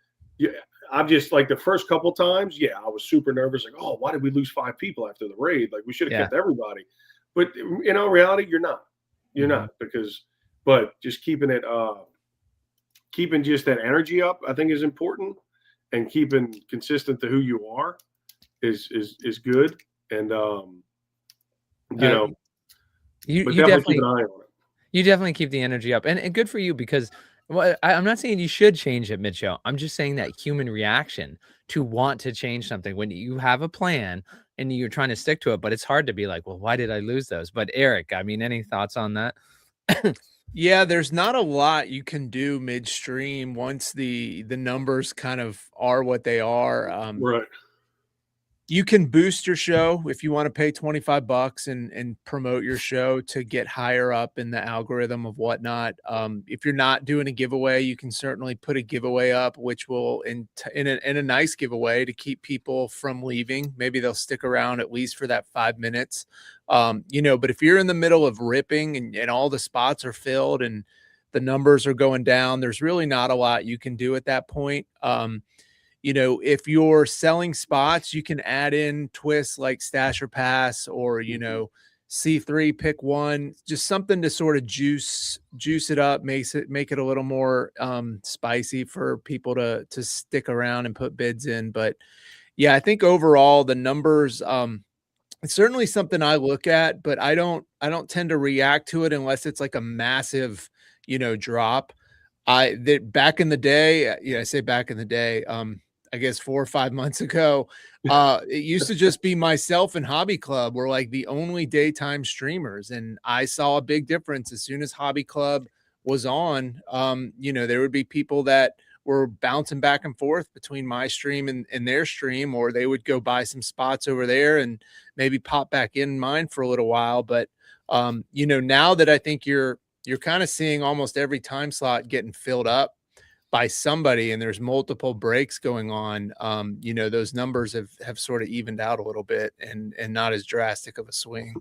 I'm just like, the first couple times, I was super nervous. Like, oh, why did we lose 5 people after the raid? Like, we should have kept everybody. But in all reality, you're not. You're not, but just keeping just that energy up, I think, is important, and keeping consistent to who you are is good. And you know, you definitely keep an eye on it. You definitely keep the energy up, and good for you, because. Well, I'm not saying you should change it mid-show. I'm just saying that human reaction to want to change something when you have a plan and you're trying to stick to it, but it's hard to be like, well, why did I lose those? But Eric, I mean, any thoughts on that? Yeah, there's not a lot you can do midstream once the numbers kind of are what they are. Right. You can boost your show if you want to pay $25 and promote your show to get higher up in the algorithm of whatnot. If you're not doing a giveaway, you can certainly put a giveaway up, which will in a nice giveaway to keep people from leaving. Maybe they'll stick around at least for that 5 minutes. But if you're in the middle of ripping and all the spots are filled and the numbers are going down, there's really not a lot you can do at that point. If you're selling spots, you can add in twists like Stash or Pass or, C3 pick one, just something to sort of juice it up, make it a little more spicy for people to stick around and put bids in. But yeah, I think overall the numbers, it's certainly something I look at, but I don't tend to react to it unless it's like a massive, drop. Back in the day, I say back in the day, I guess 4 or 5 months ago, it used to just be myself and Hobby Club were like the only daytime streamers. And I saw a big difference as soon as Hobby Club was on. There would be people that were bouncing back and forth between my stream and their stream, or they would go buy some spots over there and maybe pop back in mine for a little while. But, now that I think you're kind of seeing almost every time slot getting filled up by somebody and there's multiple breaks going on, those numbers have sort of evened out a little bit and not as drastic of a swing.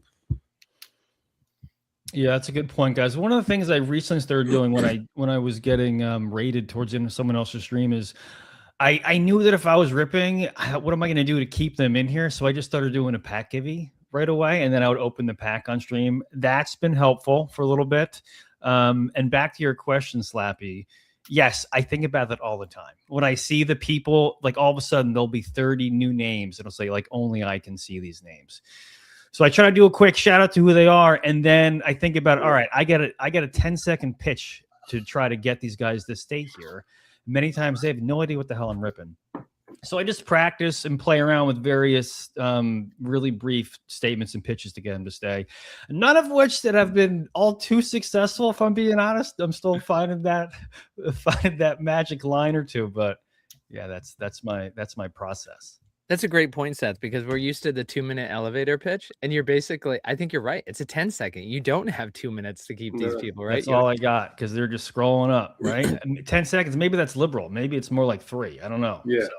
Yeah, that's a good point, guys. One of the things I recently started doing when I was getting rated towards the end of someone else's stream is I knew that if I was ripping, what am I going to do to keep them in here? So I just started doing a pack givey right away, and then I would open the pack on stream. That's been helpful for a little bit. And back to your question, Slappy. Yes, I think about that all the time. When I see the people, like all of a sudden there'll be 30 new names. It'll say like only I can see these names. So I try to do a quick shout out to who they are, and then I think about, all right, I get a 10-second pitch to try to get these guys to stay here. Many times they have no idea what the hell I'm ripping. So I just practice and play around with various really brief statements and pitches to get them to stay. None of which that have been all too successful, if I'm being honest. I'm still finding that magic line or two. But yeah, that's my process. That's a great point, Seth, because we're used to the 2-minute elevator pitch, and you're basically, I think you're right. It's a 10-second. You don't have 2 minutes to keep these people, right? That's all I got because they're just scrolling up, right? 10 seconds. Maybe that's liberal. Maybe it's more like 3. I don't know. Yeah. So.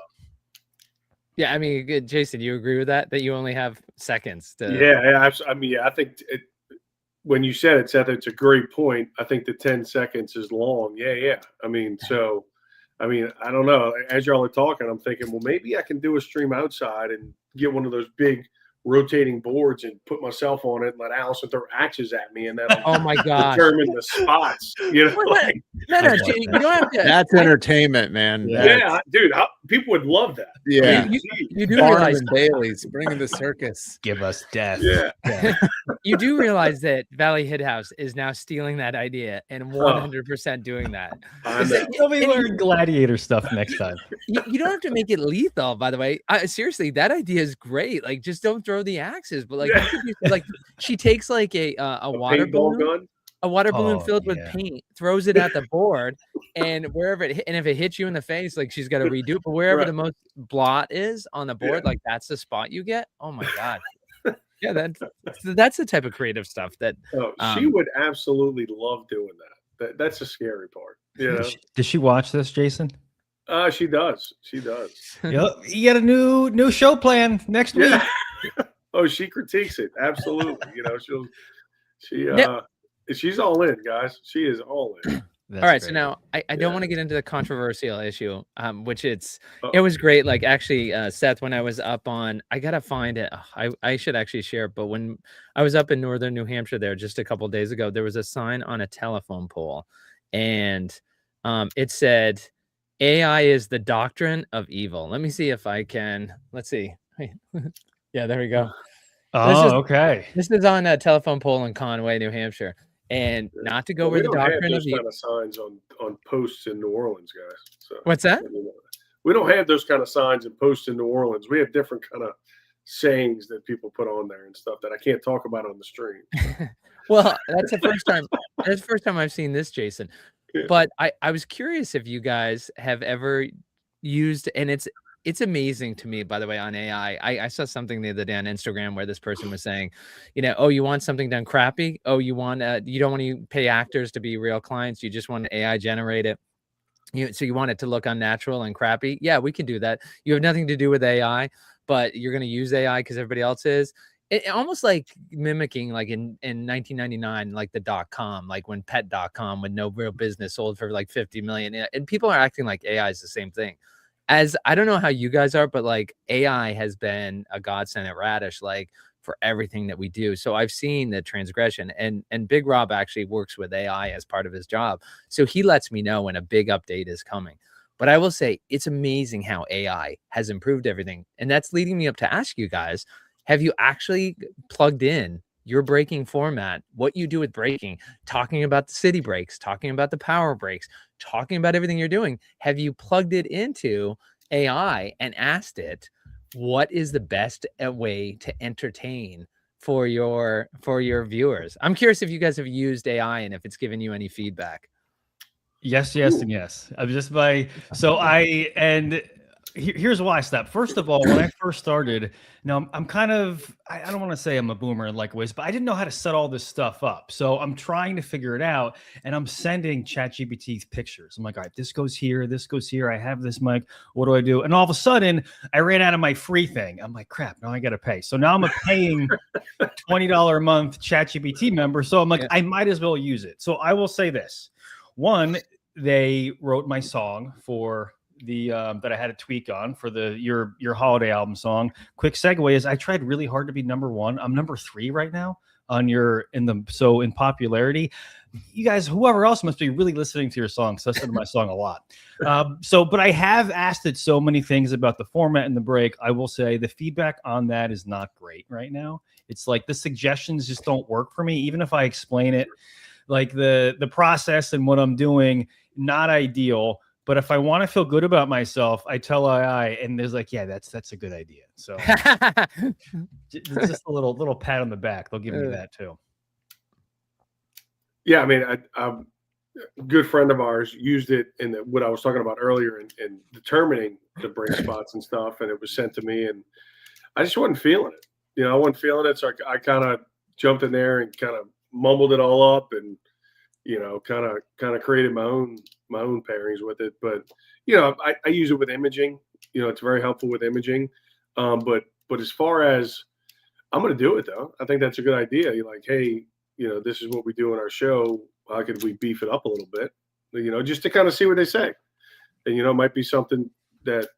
Yeah, I mean, Jason, you agree with that you only have seconds to... Yeah, I mean, I think when you said it, Seth, it's a great point. I think the 10 seconds is long. Yeah. I mean, I don't know. As y'all are talking, I'm thinking, well, maybe I can do a stream outside and get one of those big rotating boards and put myself on it and let Allison throw axes at me, and that'll oh my god, determine the spots. You know, no, you don't have to. That's entertainment, man. Yeah, dude, people would love that. Yeah, you do realize Bailey's bringing the circus. Give us death. Yeah. You do realize that Valley Hit House is now stealing that idea and 100% doing that. You'll be wearing gladiator stuff next time. You don't have to make it lethal, by the way. Seriously, that idea is great. Like, just don't throw the axes, but like, you could do, like, she takes like a water balloon gun. A water balloon filled with paint, throws it at the board, and wherever it hit, and if it hits you in the face, like she's got to redo it. But wherever the most blot is on the board, like that's the spot you get. Oh my god, yeah, that's the type of creative stuff that. She would absolutely love doing that. That's the scary part. You know? Does she watch this, Jason? She does. She does. Yep. You got a new show plan next week. Oh, she critiques it. Absolutely. You know, she's all in, guys. She is all in. All right, so now I don't want to get into the controversial issue, which it was great. Like actually, Seth, when I was up on, I gotta find it. I should actually share it. But when I was up in northern New Hampshire, there just a couple days ago, there was a sign on a telephone pole, and it said, "AI is the doctrine of evil." Let me see if I can. Let's see. Yeah, there we go. Okay. This is on a telephone pole in Conway, New Hampshire. And not to go where the doctrine of evil. Signs on posts in New Orleans, guys. So, what's that? We don't have those kind of signs and posts in New Orleans. We have different kind of sayings that people put on there and stuff that I can't talk about on the stream. Well, that's the first time. That's the first time I've seen this, Jason. Yeah. But I was curious if you guys have ever used, and it's amazing to me, by the way, on AI. I saw something the other day on Instagram where this person was saying, oh, you want something done crappy? Oh, you don't want to pay actors to be real clients. You just want AI generate it. So you want it to look unnatural and crappy? Yeah, we can do that. You have nothing to do with AI, but you're going to use AI because everybody else is. It almost like mimicking like in 1999, like the .com, like when pet.com with no real business sold for like 50 million. And people are acting like AI is the same thing. As I don't know how you guys are, but like AI has been a godsend at Radish, like for everything that we do. So I've seen the transgression, and Big Rob actually works with AI as part of his job. So he lets me know when a big update is coming. But I will say it's amazing how AI has improved everything. And that's leading me up to ask you guys, have you actually plugged in your braking format, what you do with braking, talking about the city brakes, talking about the power brakes, talking about everything you're doing? Have you plugged it into AI and asked it, what is the best way to entertain for your viewers? I'm curious if you guys have used AI and if it's given you any feedback. Yes, and yes. I'm just here's why I stopped. First of all, when I first started, now I'm kind of, I don't want to say I'm a boomer in like ways, but I didn't know how to set all this stuff up. So I'm trying to figure it out, and I'm sending ChatGPT pictures. I'm like, all right, this goes here. I have this mic. What do I do? And all of a sudden I ran out of my free thing. I'm like, crap, now I got to pay. So now I'm a paying $20 a month ChatGPT member. So I'm like, I might as well use it. So I will say this. One, they wrote my song for the that I had a tweak on for your holiday album song. Quick segue is I tried really hard to be number one. I'm number 3 right now on in popularity. You guys, whoever else must be really listening to your song. So I listen to my song a lot. But I have asked it so many things about the format and the break. I will say the feedback on that is not great right now. It's like the suggestions just don't work for me. Even if I explain it, like the process and what I'm doing, not ideal. But if I want to feel good about myself, I tell AI, and there's like, yeah, that's a good idea. So just a little pat on the back. They'll give me that too. Yeah, I mean, a good friend of ours used it in what I was talking about earlier in determining the brake spots and stuff, and it was sent to me, and I just wasn't feeling it. I wasn't feeling it, so I kind of jumped in there and kind of mumbled it all up, and kind of created my own pairings with it. But I use it with imaging. It's very helpful with imaging. But as far as I'm going to do it though, I think that's a good idea. You're like, hey, this is what we do in our show. How could we beef it up a little bit? Just to kind of see what they say. And it might be something that's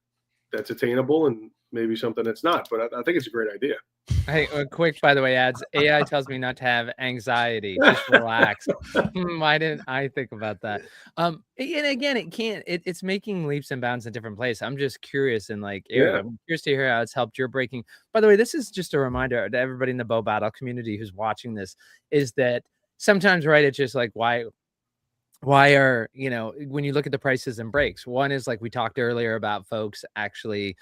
attainable, and maybe something that's not. But I think it's a great idea. Hey, quick, by the way, ads. AI tells me not to have anxiety. Just relax. Why didn't I think about that? And again, it's making leaps and bounds in different places. I'm just curious, and like, I'm curious to hear how it's helped your braking. By the way, this is just a reminder to everybody in the Bow Battle community who's watching this, is that sometimes, right, it's just like, why are, when you look at the prices and brakes, one is like we talked earlier about folks actually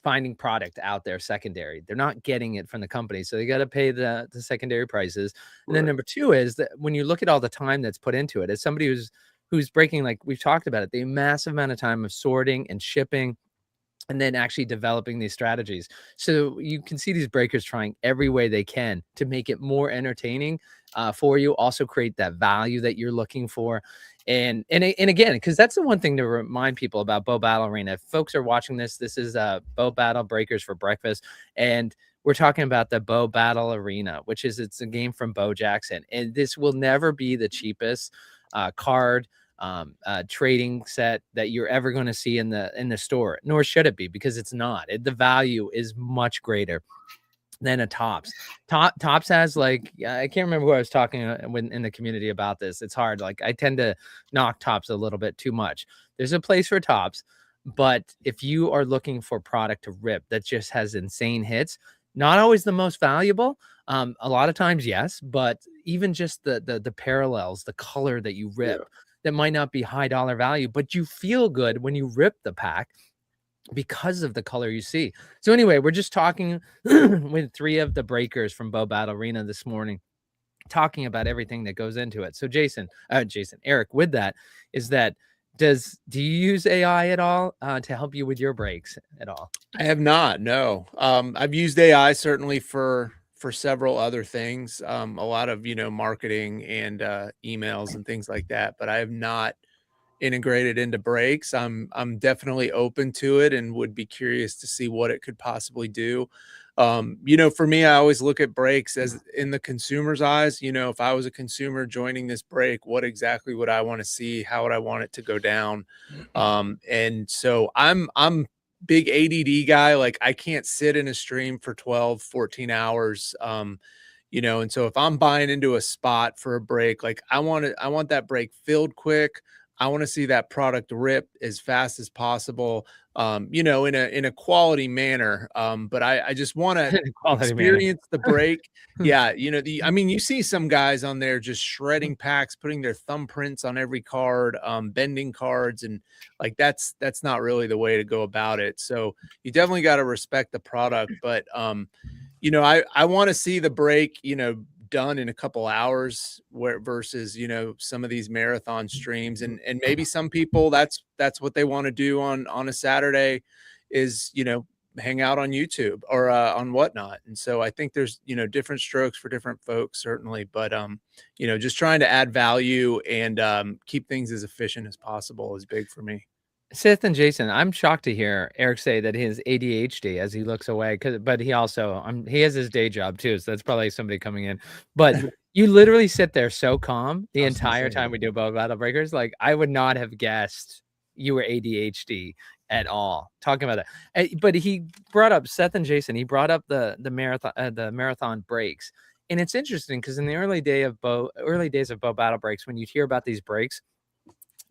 finding product out there secondary. They're not getting it from the company, so they got to pay the secondary prices. And then number 2 is that when you look at all the time that's put into it, as somebody who's braking, like we've talked about it, the massive amount of time of sorting and shipping, and then actually developing these strategies. So you can see these breakers trying every way they can to make it more entertaining for you, also create that value that you're looking for. And again, because that's the one thing to remind people about Bow Battle Arena. If folks are watching this is Bow Battle Breakers for Breakfast, and we're talking about the Bow Battle Arena, which is, it's a game from Bo Jackson. And this will never be the cheapest card trading set that you're ever going to see in the store, nor should it be, because it's not. The value is much greater than a Tops. Tops has, like, I can't remember who I was talking in the community about this. It's hard. Like, I tend to knock Tops a little bit too much. There's a place for Tops, but if you are looking for product to rip that just has insane hits, not always the most valuable. A lot of times, yes, but even just the parallels, the color that you rip, that might not be high dollar value, but you feel good when you rip the pack. because of the color you see. So anyway, we're just talking with 3 of the breakers from Bow Battle Arena this morning, talking about everything that goes into it. So Eric, with that, do you use AI at all to help you with your breaks at all? I have not. No. I've used AI certainly for several other things, a lot of marketing and emails and things like that. But I have not integrated into breaks. I'm definitely open to it and would be curious to see what it could possibly do. For me, I always look at breaks as in the consumer's eyes. If I was a consumer joining this break, what exactly would I want to see? How would I want it to go down? And so I'm big ADD guy. Like I can't sit in a stream for 12, 14 hours. And so if I'm buying into a spot for a break, like I want that break filled quick. I want to see that product rip as fast as possible, in a quality manner. But I just want to experience the break. Yeah. You see some guys on there just shredding packs, putting their thumbprints on every card, bending cards. And like, that's not really the way to go about it. So you definitely got to respect the product, but I want to see the break, done in a couple hours versus some of these marathon streams, and maybe some people that's what they want to do on a Saturday is hang out on YouTube or on whatnot. And so I think there's different strokes for different folks, certainly, but just trying to add value and keep things as efficient as possible is big for me. Seth and Jason, I'm shocked to hear Eric say that his ADHD as he looks away, but he also he has his day job too, so that's probably somebody coming in. But you literally sit there so calm the entire time we do Bow Battle Breakers. Like I would not have guessed you were ADHD at all. Talking about that, but he brought up Seth and Jason. He brought up the marathon breaks, and it's interesting because in the early days of Bow Battle Breaks, when you hear about these breaks,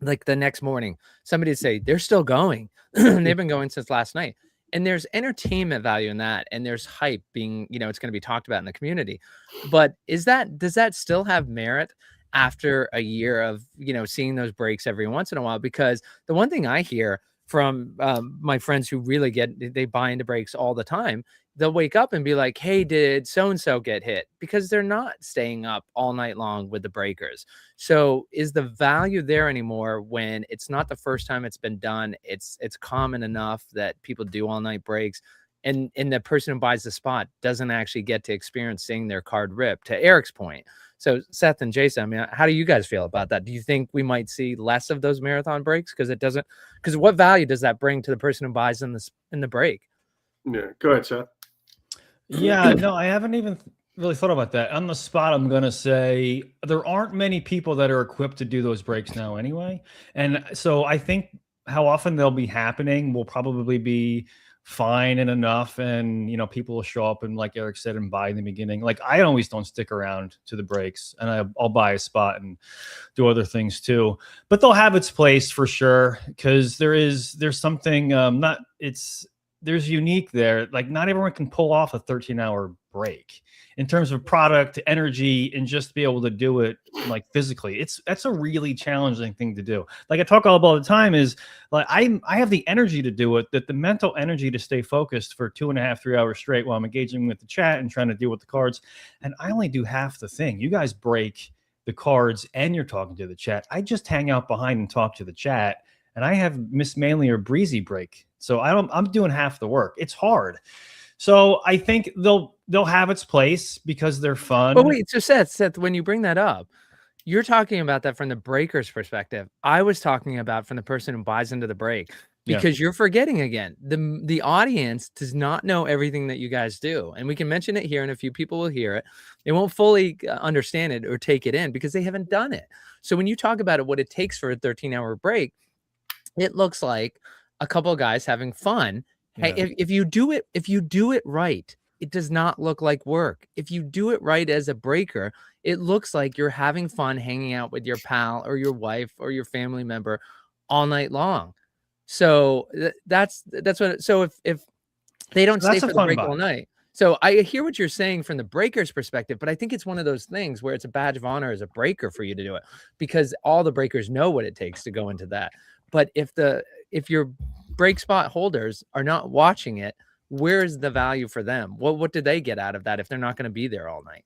like the next morning, somebody would say they're still going. They've been going since last night. And there's entertainment value in that. And there's hype being, it's going to be talked about in the community. But does that still have merit after a year of, seeing those breaks every once in a while? Because the one thing I hear from my friends who really they buy into breaks all the time, they'll wake up and be like, hey, did so-and-so get hit? Because they're not staying up all night long with the breakers. So is the value there anymore when it's not the first time it's been done? It's common enough that people do all night breaks, and the person who buys the spot doesn't actually get to experience seeing their card rip, to Eric's point. So Seth and Jason, how do you guys feel about that? Do you think we might see less of those marathon breaks? Because what value does that bring to the person who buys in the break? Yeah, go ahead, Seth. Yeah, no, I haven't even really thought about that. On the spot, I'm going to say there aren't many people that are equipped to do those breaks now anyway. And so I think how often they'll be happening will probably be fine and enough. And, people will show up and, like Eric said, and buy in the beginning. Like I always don't stick around to the breaks, and I'll buy a spot and do other things too. But they'll have its place for sure, because there's something there's unique there. Like not everyone can pull off a 13-hour break in terms of product, energy, and just be able to do it like physically. That's a really challenging thing to do. Like I talk all the time is like, I have the energy to do it, that the mental energy to stay focused for 2.5, 3 hours straight while I'm engaging with the chat and trying to deal with the cards. And I only do half the thing. You guys break the cards and you're talking to the chat. I just hang out behind and talk to the chat, and I have Miss Manley or Breezy break. So I'm doing half the work. It's hard. So I think they'll have its place because they're fun. But wait, so Seth, when you bring that up, you're talking about that from the breaker's perspective. I was talking about from the person who buys into the break, because you're forgetting again. The audience does not know everything that you guys do. And we can mention it here and a few people will hear it. They won't fully understand it or take it in because they haven't done it. So when you talk about it, what it takes for a 13-hour break, it looks like a couple of guys having fun. Hey, if you do it right, it does not look like work. If you do it right as a breaker, it looks like you're having fun hanging out with your pal or your wife or your family member all night long. So that's what. So if they don't stay for the break all night. So I hear what you're saying from the breaker's perspective, but I think it's one of those things where it's a badge of honor as a breaker for you to do it, because all the breakers know what it takes to go into that. But if you're brake spot holders are not watching it, where's the value for them? What do they get out of that if they're not going to be there all night?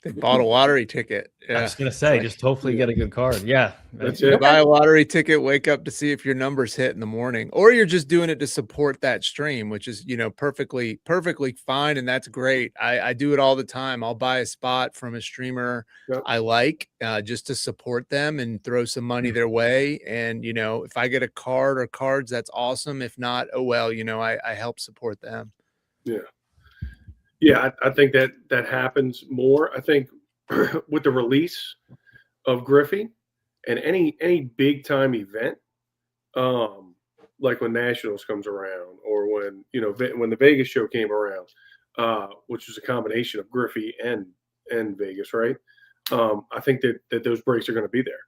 They bought a lottery ticket. I Yeah. was gonna say, Like, just hopefully get a good card. Yeah, That's you it. buy a lottery ticket, wake up to see if your numbers hit in the morning, or you're just doing it to support that stream, which is, perfectly fine. And that's great. I do it all the time. I'll buy a spot from a streamer Yep. I like, just to support them and throw some money their way. And, if I get a card or cards, that's awesome. If not, oh, well, I help support them. Yeah, I think that happens more. I think with the release of Griffey and any big time event, like when Nationals comes around, or when when the Vegas show came around, which was a combination of Griffey and Vegas, right? I think that those breaks are going to be there.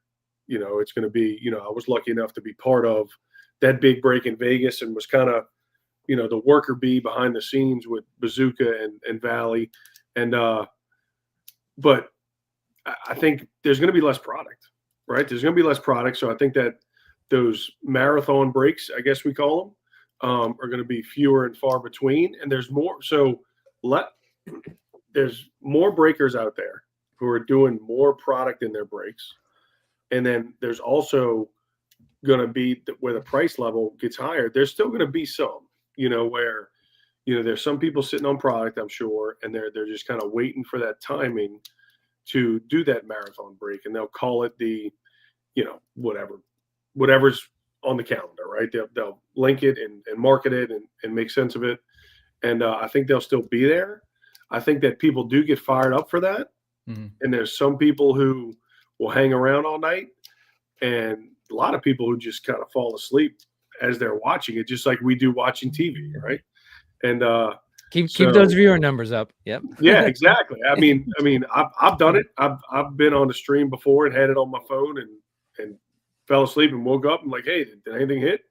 It's going to be. I was lucky enough to be part of that big break in Vegas and was kind of the worker bee behind the scenes with Bazooka and Valley. And, but I think there's going to be less product, right? There's going to be less product. So I think that those marathon breaks, I guess we call them, are going to be fewer and far between. And there's more. So there's more breakers out there who are doing more product in their breaks. And then there's also going to be where the price level gets higher. There's still going to be some, where, there's some people sitting on product, I'm sure, and they're just kind of waiting for that timing to do that marathon break, and they'll call it the, whatever's on the calendar, right? They'll link it and market it and make sense of it. And I think they'll still be there. I think that people do get fired up for that. Mm-hmm. And there's some people who will hang around all night, and a lot of people who just kind of fall asleep as they're watching it, just like we do watching TV, right? And keep those viewer numbers up. Yep. Yeah, exactly. I mean, I've done it. I've been on the stream before and had it on my phone and fell asleep and woke up and like, hey, did anything hit?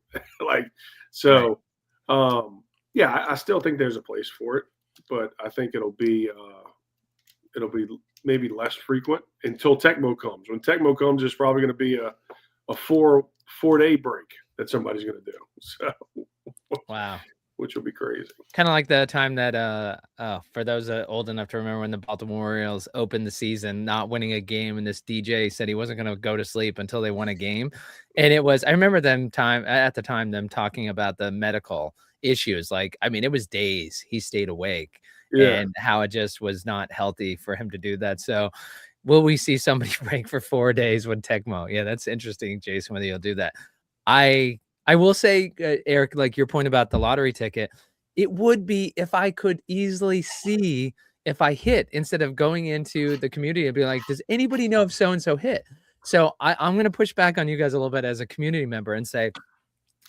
Yeah, I still think there's a place for it, but I think it'll be maybe less frequent until Tecmo comes. When Tecmo comes, there's probably going to be a 4-day break that somebody's going to do. So, wow. Which will be crazy. Kind of like the time that, for those old enough to remember when the Baltimore Orioles opened the season, not winning a game, and this DJ said he wasn't going to go to sleep until they won a game. And it was, I remember them talking about the medical issues. Like, I mean, it was days he stayed awake, and how it just was not healthy for him to do that. So will we see somebody break for 4 days with Tecmo? Yeah, that's interesting, Jason, whether you'll do that. I will say, Eric, like your point about the lottery ticket, it would be if I could easily see if I hit, instead of going into the community and be like, does anybody know if so-and-so hit? So I'm going to push back on you guys a little bit as a community member and say,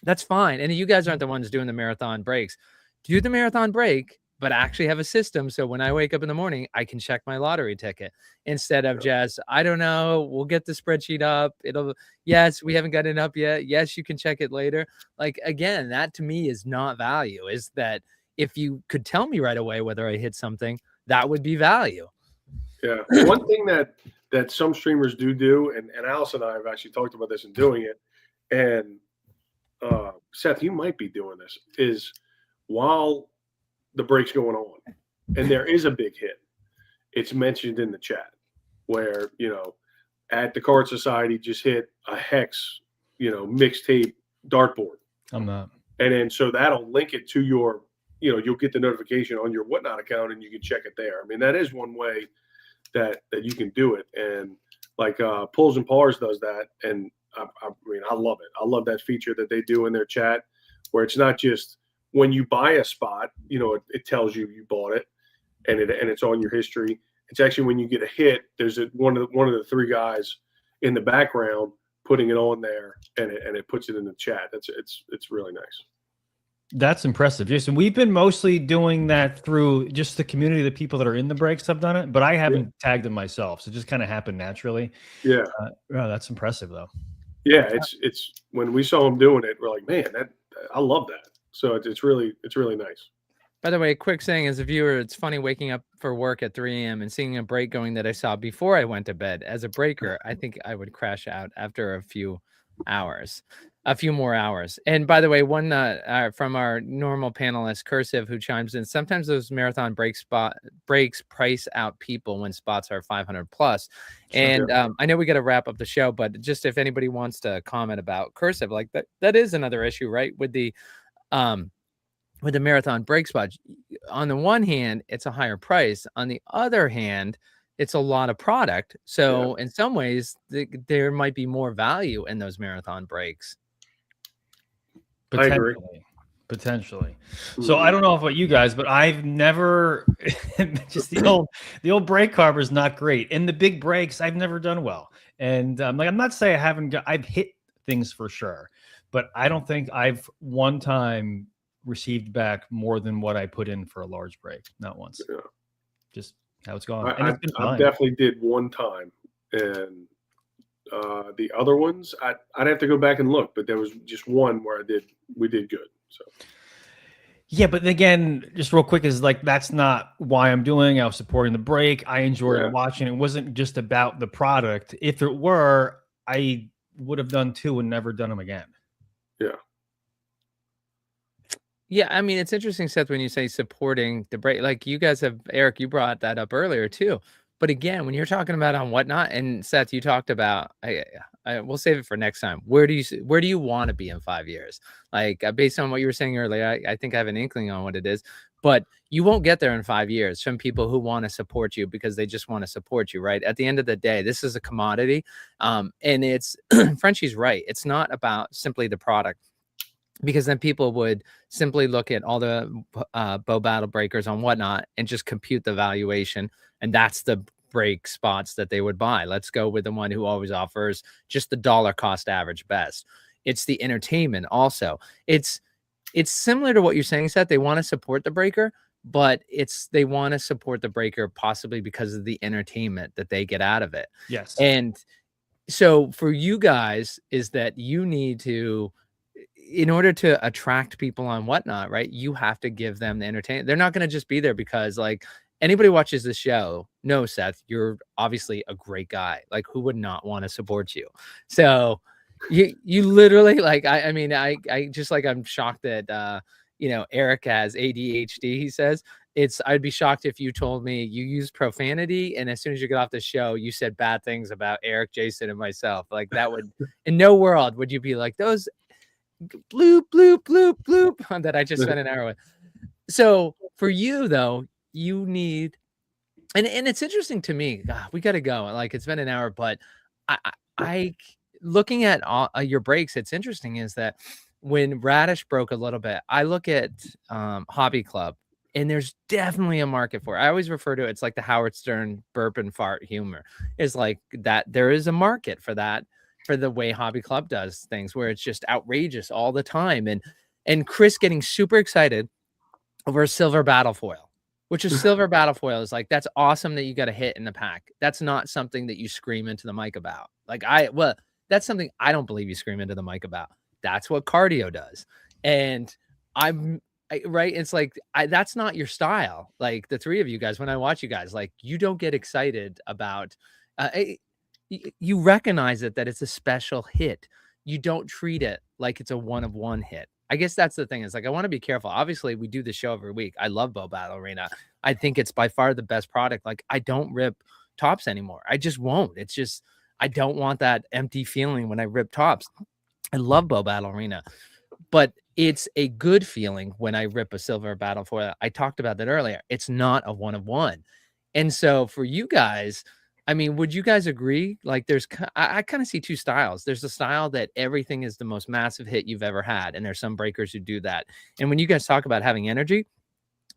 that's fine. And you guys aren't the ones doing the marathon breaks. Do the marathon break, but actually have a system. So when I wake up in the morning, I can check my lottery ticket instead of just, I don't know, we'll get the spreadsheet up. Yes, we haven't got it up yet. Yes, you can check it later. Like, again, that to me is not value, is that if you could tell me right away whether I hit something, that would be value. Yeah. One thing that some streamers do, and Alice and I have actually talked about this and doing it, and Seth, you might be doing this, is while the break's going on and there is a big hit, it's mentioned in the chat where, at the Card Society just hit a Hex, mixtape dartboard. I'm not. And then so that'll link it to your, you'll get the notification on your Whatnot account and you can check it there. I mean, that is one way that you can do it. And like Pulls and Pars does that. And I mean, I love it. I love that feature that they do in their chat where it's not just when you buy a spot, it tells you bought it and it's on your history. It's actually when you get a hit, there's one of the three guys in the background putting it on there and it puts it in the chat. It's really nice. That's impressive, Jason. We've been mostly doing that through just the community, the people that are in the breaks have done it, but I haven't tagged them myself. So it just kind of happened naturally. Yeah. That's impressive though. Yeah. It's when we saw him doing it, we're like, man, I love that. So it's really nice. By the way, quick saying as a viewer, it's funny waking up for work at 3 a.m. and seeing a break going that I saw before I went to bed. As a breaker, I think I would crash out after a few hours. a few more hours. And by the way, one from our normal panelist, Cursive, who chimes in, sometimes those marathon breaks price out people when spots are 500 plus. And I know we got to wrap up the show, but just if anybody wants to comment about Cursive, like that is another issue, right? With the marathon break spot. On the one hand, it's a higher price. On the other hand, it's a lot of product. So in some ways, there might be more value in those marathon breaks. Potentially. So I don't know about you guys, but I've never just the old brake carb is not great. In the big breaks, I've never done well. And like I'm not saying I've hit things for sure, but I don't think I've one time received back more than what I put in for a large break. Not once. Yeah. Just how it's gone. And I definitely did one time, and the other ones I'd have to go back and look, but there was just one where we did good. So yeah, but again, just real quick, is like that's not why I'm doing. I was supporting the break. I enjoyed watching. It wasn't just about the product. If it were, I would have done 2 and never done them again. Yeah. Yeah, I mean, it's interesting, Seth, when you say supporting the break, like you guys have, Eric, you brought that up earlier too. But again, when you're talking about on Whatnot, and Seth, you talked about, we'll save it for next time. Where do you want to be in 5 years? Like based on what you were saying earlier, I think I have an inkling on what it is, but you won't get there in 5 years from people who want to support you because they just want to support you, right? At the end of the day, this is a commodity. And it's, Frenchie's right. It's not about simply the product, because then people would simply look at all the Bow Battle breakers on Whatnot and just compute the valuation. And that's the break spots that they would buy. Let's go with the one who always offers just the dollar cost average best. It's the entertainment also. It's similar to what you're saying, Seth. They want to support the breaker, but they want to support the breaker possibly because of the entertainment that they get out of it. Yes. And so for you guys is that you need to, in order to attract people on Whatnot, right, you have to give them the entertainment. They're not going to just be there because like anybody watches the show. No, Seth, you're obviously a great guy. Like who would not want to support you? So you literally like, I mean, I just like, I'm shocked that, Eric has ADHD. He says I'd be shocked if you told me you use profanity and as soon as you get off the show, you said bad things about Eric, Jason, and myself. Like that would, in no world would you be like those bloop, bloop, bloop, bloop that I just spent an hour with. So for you though, you need, and it's interesting to me, God, we got to go. Like it's been an hour, but I looking at all, your breaks, it's interesting is that when Radish broke a little bit, I look at Hobby Club and there's definitely a market for it. I always refer to it, it's like the Howard Stern burp and fart humor is like that. There is a market for that, for the way Hobby Club does things where it's just outrageous all the time. And Chris getting super excited over a silver battle foil, which is silver battle foil is like, that's awesome that you got a hit in the pack. That's not something that you scream into the mic about. Like that's something I don't believe you scream into the mic about. That's what cardio does. And right. It's like, that's not your style. Like the three of you guys, when I watch you guys, like you don't get excited about, you recognize it, that it's a special hit. You don't treat it like it's a one-of-one hit. I guess that's the thing. Is like, I want to be careful. Obviously we do the show every week. I love Bow Battle Arena. I think it's by far the best product. Like I don't rip tops anymore. I just won't. It's just, I don't want that empty feeling when I rip tops. I love Bow Battle Arena, but it's a good feeling when I rip a silver battle foil. I talked about that earlier. It's not a one-of-one. And so for you guys, I mean, would you guys agree? Like I kind of see two styles. There's a style that everything is the most massive hit you've ever had. And there's some breakers who do that. And when you guys talk about having energy,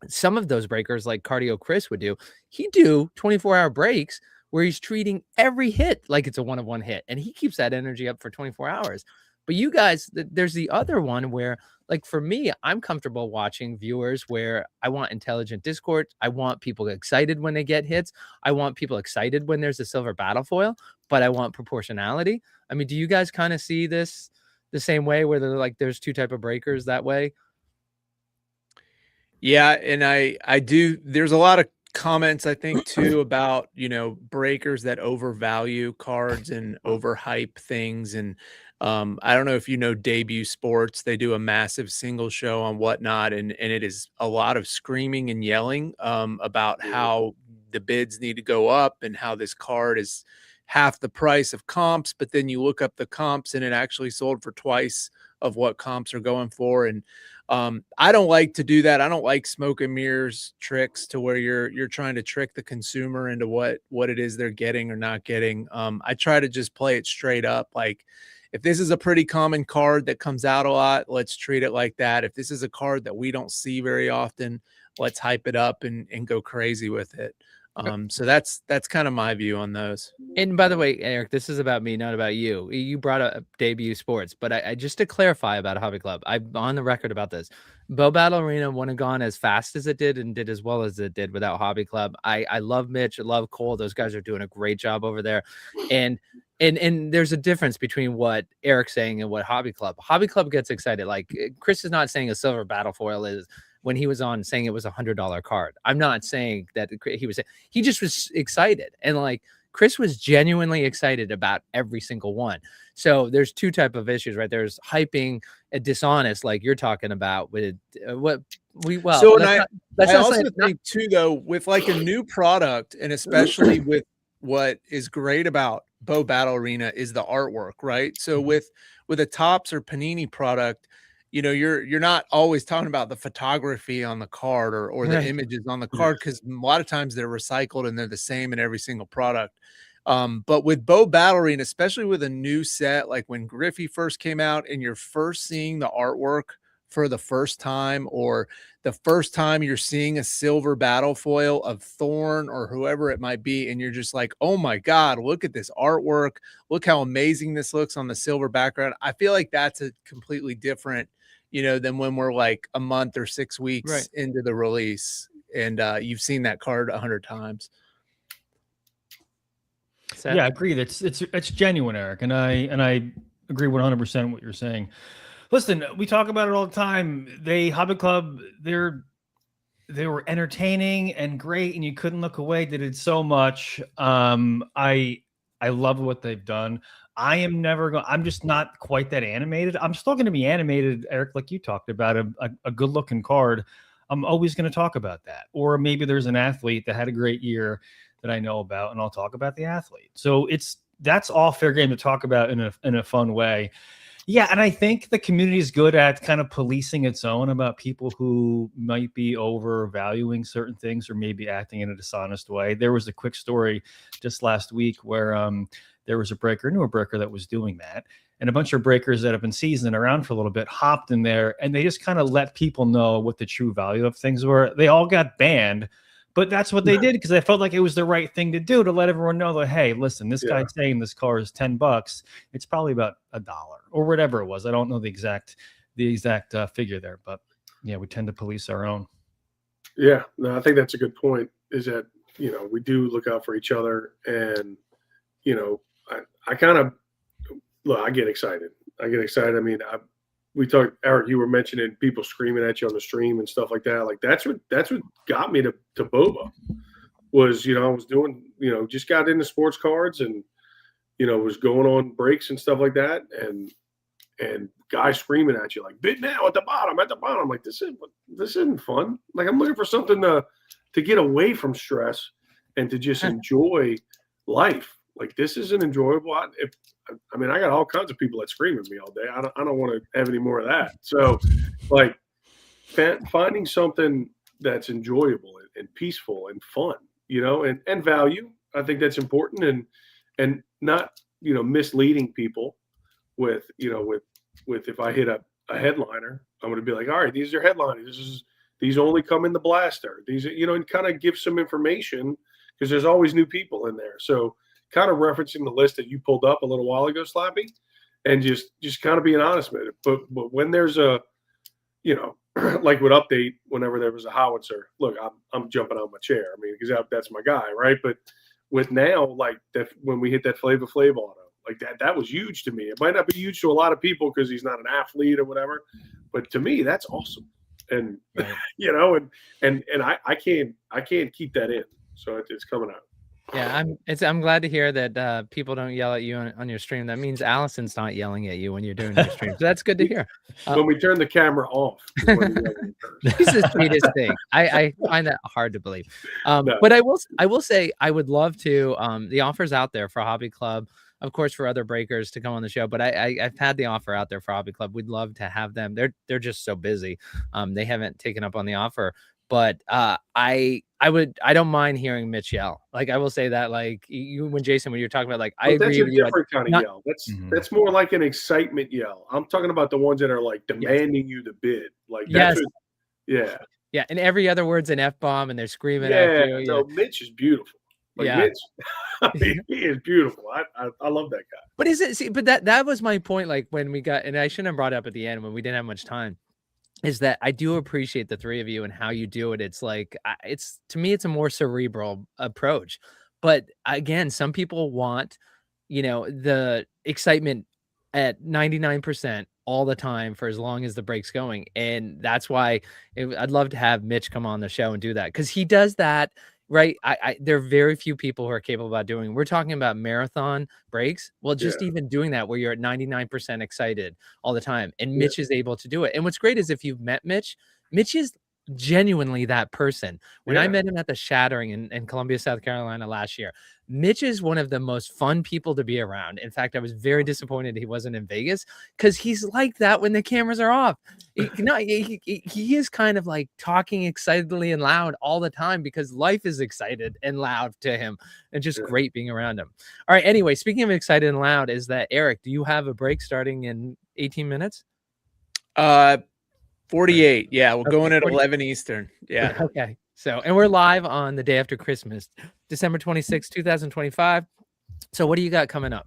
some of those breakers like Cardio Chris would do, he'd do 24-hour breaks where he's treating every hit like it's a one-of-one hit. And he keeps that energy up for 24 hours. But you guys, there's the other one where, like for me, I'm comfortable watching viewers where I want intelligent Discord. I want people excited when they get hits. I want people excited when there's a silver battle foil, but I want proportionality. I mean, do you guys kind of see this the same way where they're like, there's two type of breakers that way? Yeah. And I do, there's a lot of comments, I think too, about, breakers that overvalue cards and overhype things. And I don't know if you know Debut Sports. They do a massive single show on Whatnot, and it is a lot of screaming and yelling about how the bids need to go up and how this card is half the price of comps. But then you look up the comps, and it actually sold for twice of what comps are going for. And I don't like to do that. I don't like smoke and mirrors tricks to where you're trying to trick the consumer into what it is they're getting or not getting. I try to just play it straight up. Like, if this is a pretty common card that comes out a lot, let's treat it like that. If this is a card that we don't see very often, let's hype it up and go crazy with it. So that's kind of my view on those. And by the way, Eric, this is about me, not about you. You brought up Debut Sports, but I just to clarify about Hobby Club, I'm on the record about this. Bow Battle Arena wouldn't have gone as fast as it did and did as well as it did without Hobby Club. I love Mitch, I love Cole. Those guys are doing a great job over there. And there's a difference between what Eric's saying and what Hobby Club gets excited. Like, Chris is not saying a silver battle foil is, when he was on, saying it was $100 card. I'm not saying that he was, he just was excited. And like, Chris was genuinely excited about every single one. So there's two type of issues, right? There's hyping and dishonest, like you're talking about with what we, well, so that's I not also saying, think too, though, with like a new product, and especially with what is great about Bow Battle Arena is the artwork, right? So with a Topps or Panini product, you know, you're not always talking about the photography on the card or the images on the card, because a lot of times they're recycled and they're the same in every single product. But with Bow Battle Arena, especially with a new set, like when Griffey first came out and you're first seeing the artwork for the first time, or the first time you're seeing a silver battle foil of Thorn or whoever it might be, and you're just like, oh my God, look at this artwork. Look how amazing this looks on the silver background. I feel like that's a completely different, you know, than when we're like a month or 6 weeks into the release and you've seen that card 100 times. Yeah, I agree. It's genuine, Eric, and I agree 100% what you're saying. Listen, we talk about it all the time. Hobby Club, they were entertaining and great, and you couldn't look away. They did so much. I love what they've done. I'm just not quite that animated. I'm still going to be animated, Eric, like you talked about, a good looking card. I'm always going to talk about that. Or maybe there's an athlete that had a great year that I know about, and I'll talk about the athlete. So that's all fair game to talk about in a fun way. Yeah, and I think the community is good at kind of policing its own about people who might be overvaluing certain things or maybe acting in a dishonest way. There was a quick story just last week where there was a newer breaker that was doing that. And a bunch of breakers that have been seasoned around for a little bit hopped in there, and they just kind of let people know what the true value of things were. They all got banned, but that's what they did because they felt like it was the right thing to do, to let everyone know that, hey, listen, this guy's saying this car is $10. It's probably about $1 or whatever it was. I don't know the exact figure there, but yeah, we tend to police our own. Yeah, no, I think that's a good point, is that, you know, we do look out for each other. And, you know, I kind of, look, I get excited. I mean, we talked, Eric, you were mentioning people screaming at you on the stream and stuff like that. Like that's what got me to Boba was, you know, I was doing, you know, just got into sports cards and, you know, was going on breaks and stuff like that. And guys screaming at you like, bid now at the bottom. I'm like, this isn't fun. Like, I'm looking for something to get away from stress and to just enjoy life. Like, this isn't enjoyable. I mean, I got all kinds of people that scream at me all day. I don't want to have any more of that. So, like, finding something that's enjoyable and peaceful and fun, you know, and value. I think that's important, and not, you know, misleading people with, you know, with if I hit a headliner, I'm going to be like, all right, these are headliners. These only come in the blaster. These, you know, and kind of give some information, because there's always new people in there. So, kind of referencing the list that you pulled up a little while ago, Slappy, and just kind of being honest with it. But when there's a, you know, like with Update, whenever there was a howitzer, look, I'm jumping out my chair. I mean, because that's my guy, right? But with now, like that, when we hit that Flava Flav auto, like that was huge to me. It might not be huge to a lot of people because he's not an athlete or whatever, but to me, that's awesome. And you know, and I can't keep that in. So it's coming out. Yeah, I'm glad to hear that people don't yell at you on your stream. That means Allison's not yelling at you when you're doing your stream. So that's good to hear. When we turn the camera off. is when we yell first. He's the sweetest thing. I find that hard to believe. No. But I will say I would love to. The offer's out there for Hobby Club, of course, for other breakers to come on the show. But I've had the offer out there for Hobby Club. We'd love to have them. They're just so busy. They haven't taken up on the offer. But I don't mind hearing Mitch yell. Like I will say that, like when you're talking about, like I agree with you. That's a different kind of yell. That's more like an excitement yell. I'm talking about the ones that are like demanding you to bid. Like that's yeah, and every other word's an F-bomb, and they're screaming at you. No, Mitch is beautiful. Like Mitch, I mean, he is beautiful. I love that guy. But is it? See, but that was my point. Like when we got, and I shouldn't have brought it up at the end when we didn't have much time. Is that I do appreciate the three of you and how you do it. It's like, to me, it's a more cerebral approach. But again, some people want, the excitement at 99% all the time for as long as the break's going. And that's why I'd love to have Mitch come on the show and do that, because he does that. Right. There are very few people who are capable about doing. We're talking about marathon breaks. Well, just even doing that where you're at 99% excited all the time. And Mitch is able to do it. And what's great is if you've met Mitch is genuinely that person. When I met him at the Shattering in Columbia, South Carolina last year, Mitch is one of the most fun people to be around. In fact, I was very disappointed he wasn't in Vegas, because he's like that when the cameras are off. He is kind of like talking excitedly and loud all the time because life is excited and loud to him, and just great being around him. All right. Anyway, speaking of excited and loud, is that Eric, do you have a break starting in 18 minutes? 48. Yeah, we're going at 11 Eastern. Yeah. Okay. So, and we're live on the day after Christmas, December 26, 2025. So what do you got coming up?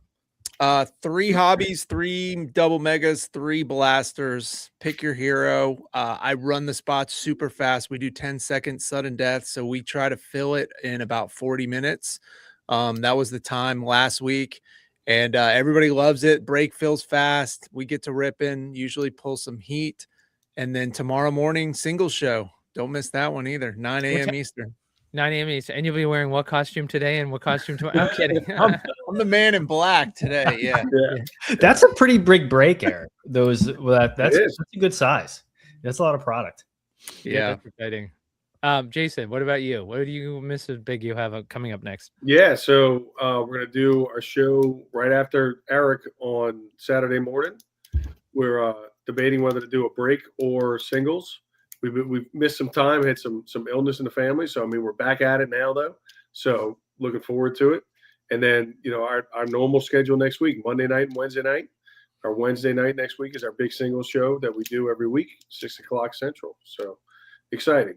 3 hobbies, 3 double megas, 3 blasters. Pick your hero. I run the spots super fast. We do 10-second sudden death, so we try to fill it in about 40 minutes. That was the time last week, and everybody loves it. Break fills fast. We get to rip in, usually pull some heat. And then tomorrow morning, single show. Don't miss that one either. 9 a.m. Eastern. 9 a.m. Eastern. And you'll be wearing what costume today and what costume tomorrow? I'm kidding. I'm the man in black today. Yeah. That's a pretty big break, Eric. That's a good size. That's a lot of product. Yeah, that's exciting. Jason, what about you? What do you, Mrs. Big, you have coming up next? Yeah, so we're gonna do our show right after Eric on Saturday morning. We're debating whether to do a break or singles. We've missed some time, had some illness in the family, so I mean we're back at it now though. So looking forward to it. And then our normal schedule next week, Monday night and Wednesday night. Our Wednesday night next week is our big singles show that we do every week, 6 o'clock Central. So exciting.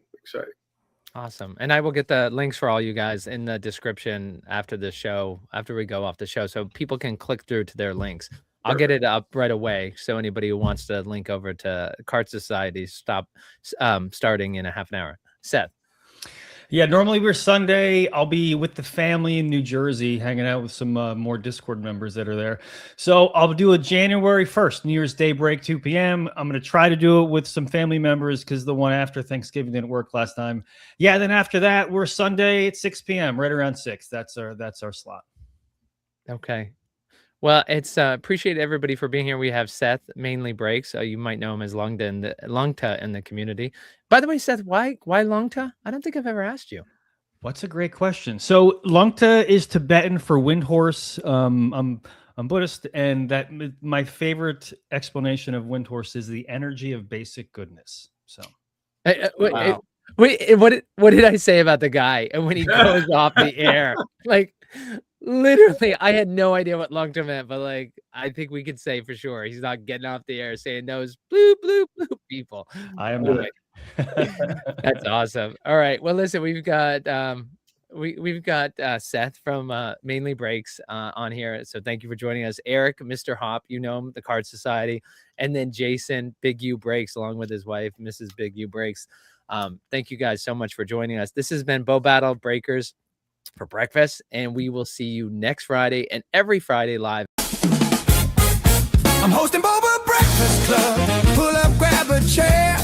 Awesome. And I will get the links for all you guys in the description after the show, after we go off the show, so people can click through to their links. I'll get it up right away. So anybody who wants to link over to Card Society, starting in a half an hour. Seth. Yeah, normally we're Sunday. I'll be with the family in New Jersey, hanging out with some more Discord members that are there. So I'll do a January 1st, New Year's Day break, 2 p.m. I'm going to try to do it with some family members because the one after Thanksgiving didn't work last time. Yeah, then after that, we're Sunday at 6 p.m., right around 6. That's our slot. Okay. Well, it's appreciate everybody for being here. We have Seth, mainly breaks. You might know him as Lungta in the community. By the way, Seth, why Lungta? I don't think I've ever asked you. What's a great question. So Lungta is Tibetan for wind horse. I'm Buddhist, and that my favorite explanation of wind horse is the energy of basic goodness. So, wow. Wait, what did I say about the guy? And when he goes off the air, like. Literally, I had no idea what Lungta meant, but like, I think we could say for sure he's not getting off the air saying those bloop, bloop, bloop people. I am doing That's awesome. All right. Well, listen, we've got Seth from Mainly Breaks on here. So thank you for joining us. Eric, Mr. Hop, you know him, the Card Society, and then Jason, Big U Breaks, along with his wife, Mrs. Big U Breaks. Thank you guys so much for joining us. This has been Bow Battle Breakers for breakfast, and we will see you next Friday and every Friday live. I'm hosting Boba Breakfast Club. Pull up, grab a chair.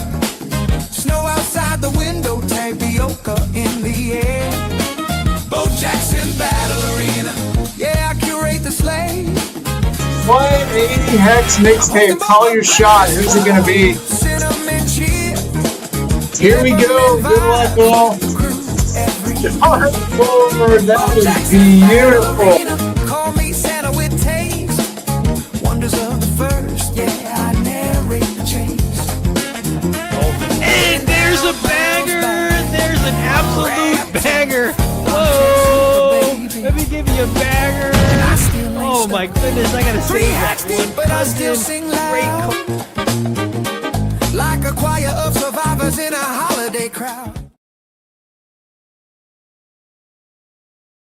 Snow outside the window, tapioca in the air. Bo Jackson back. 180 Hex mixtape. Call your shot. Who's it gonna be? Cinnamon cheer. Here we go. Good luck, all. Oh, that is beautiful. Call me Santa with taste. Wonders of the first, yeah, I narrate the chase. And there's a banger. There's an absolute banger. Whoa! Let me give you a banger. Oh my goodness, I gotta Three say hacks that one. deep, but I still sing loud. Like a choir of survivors in a holiday crowd.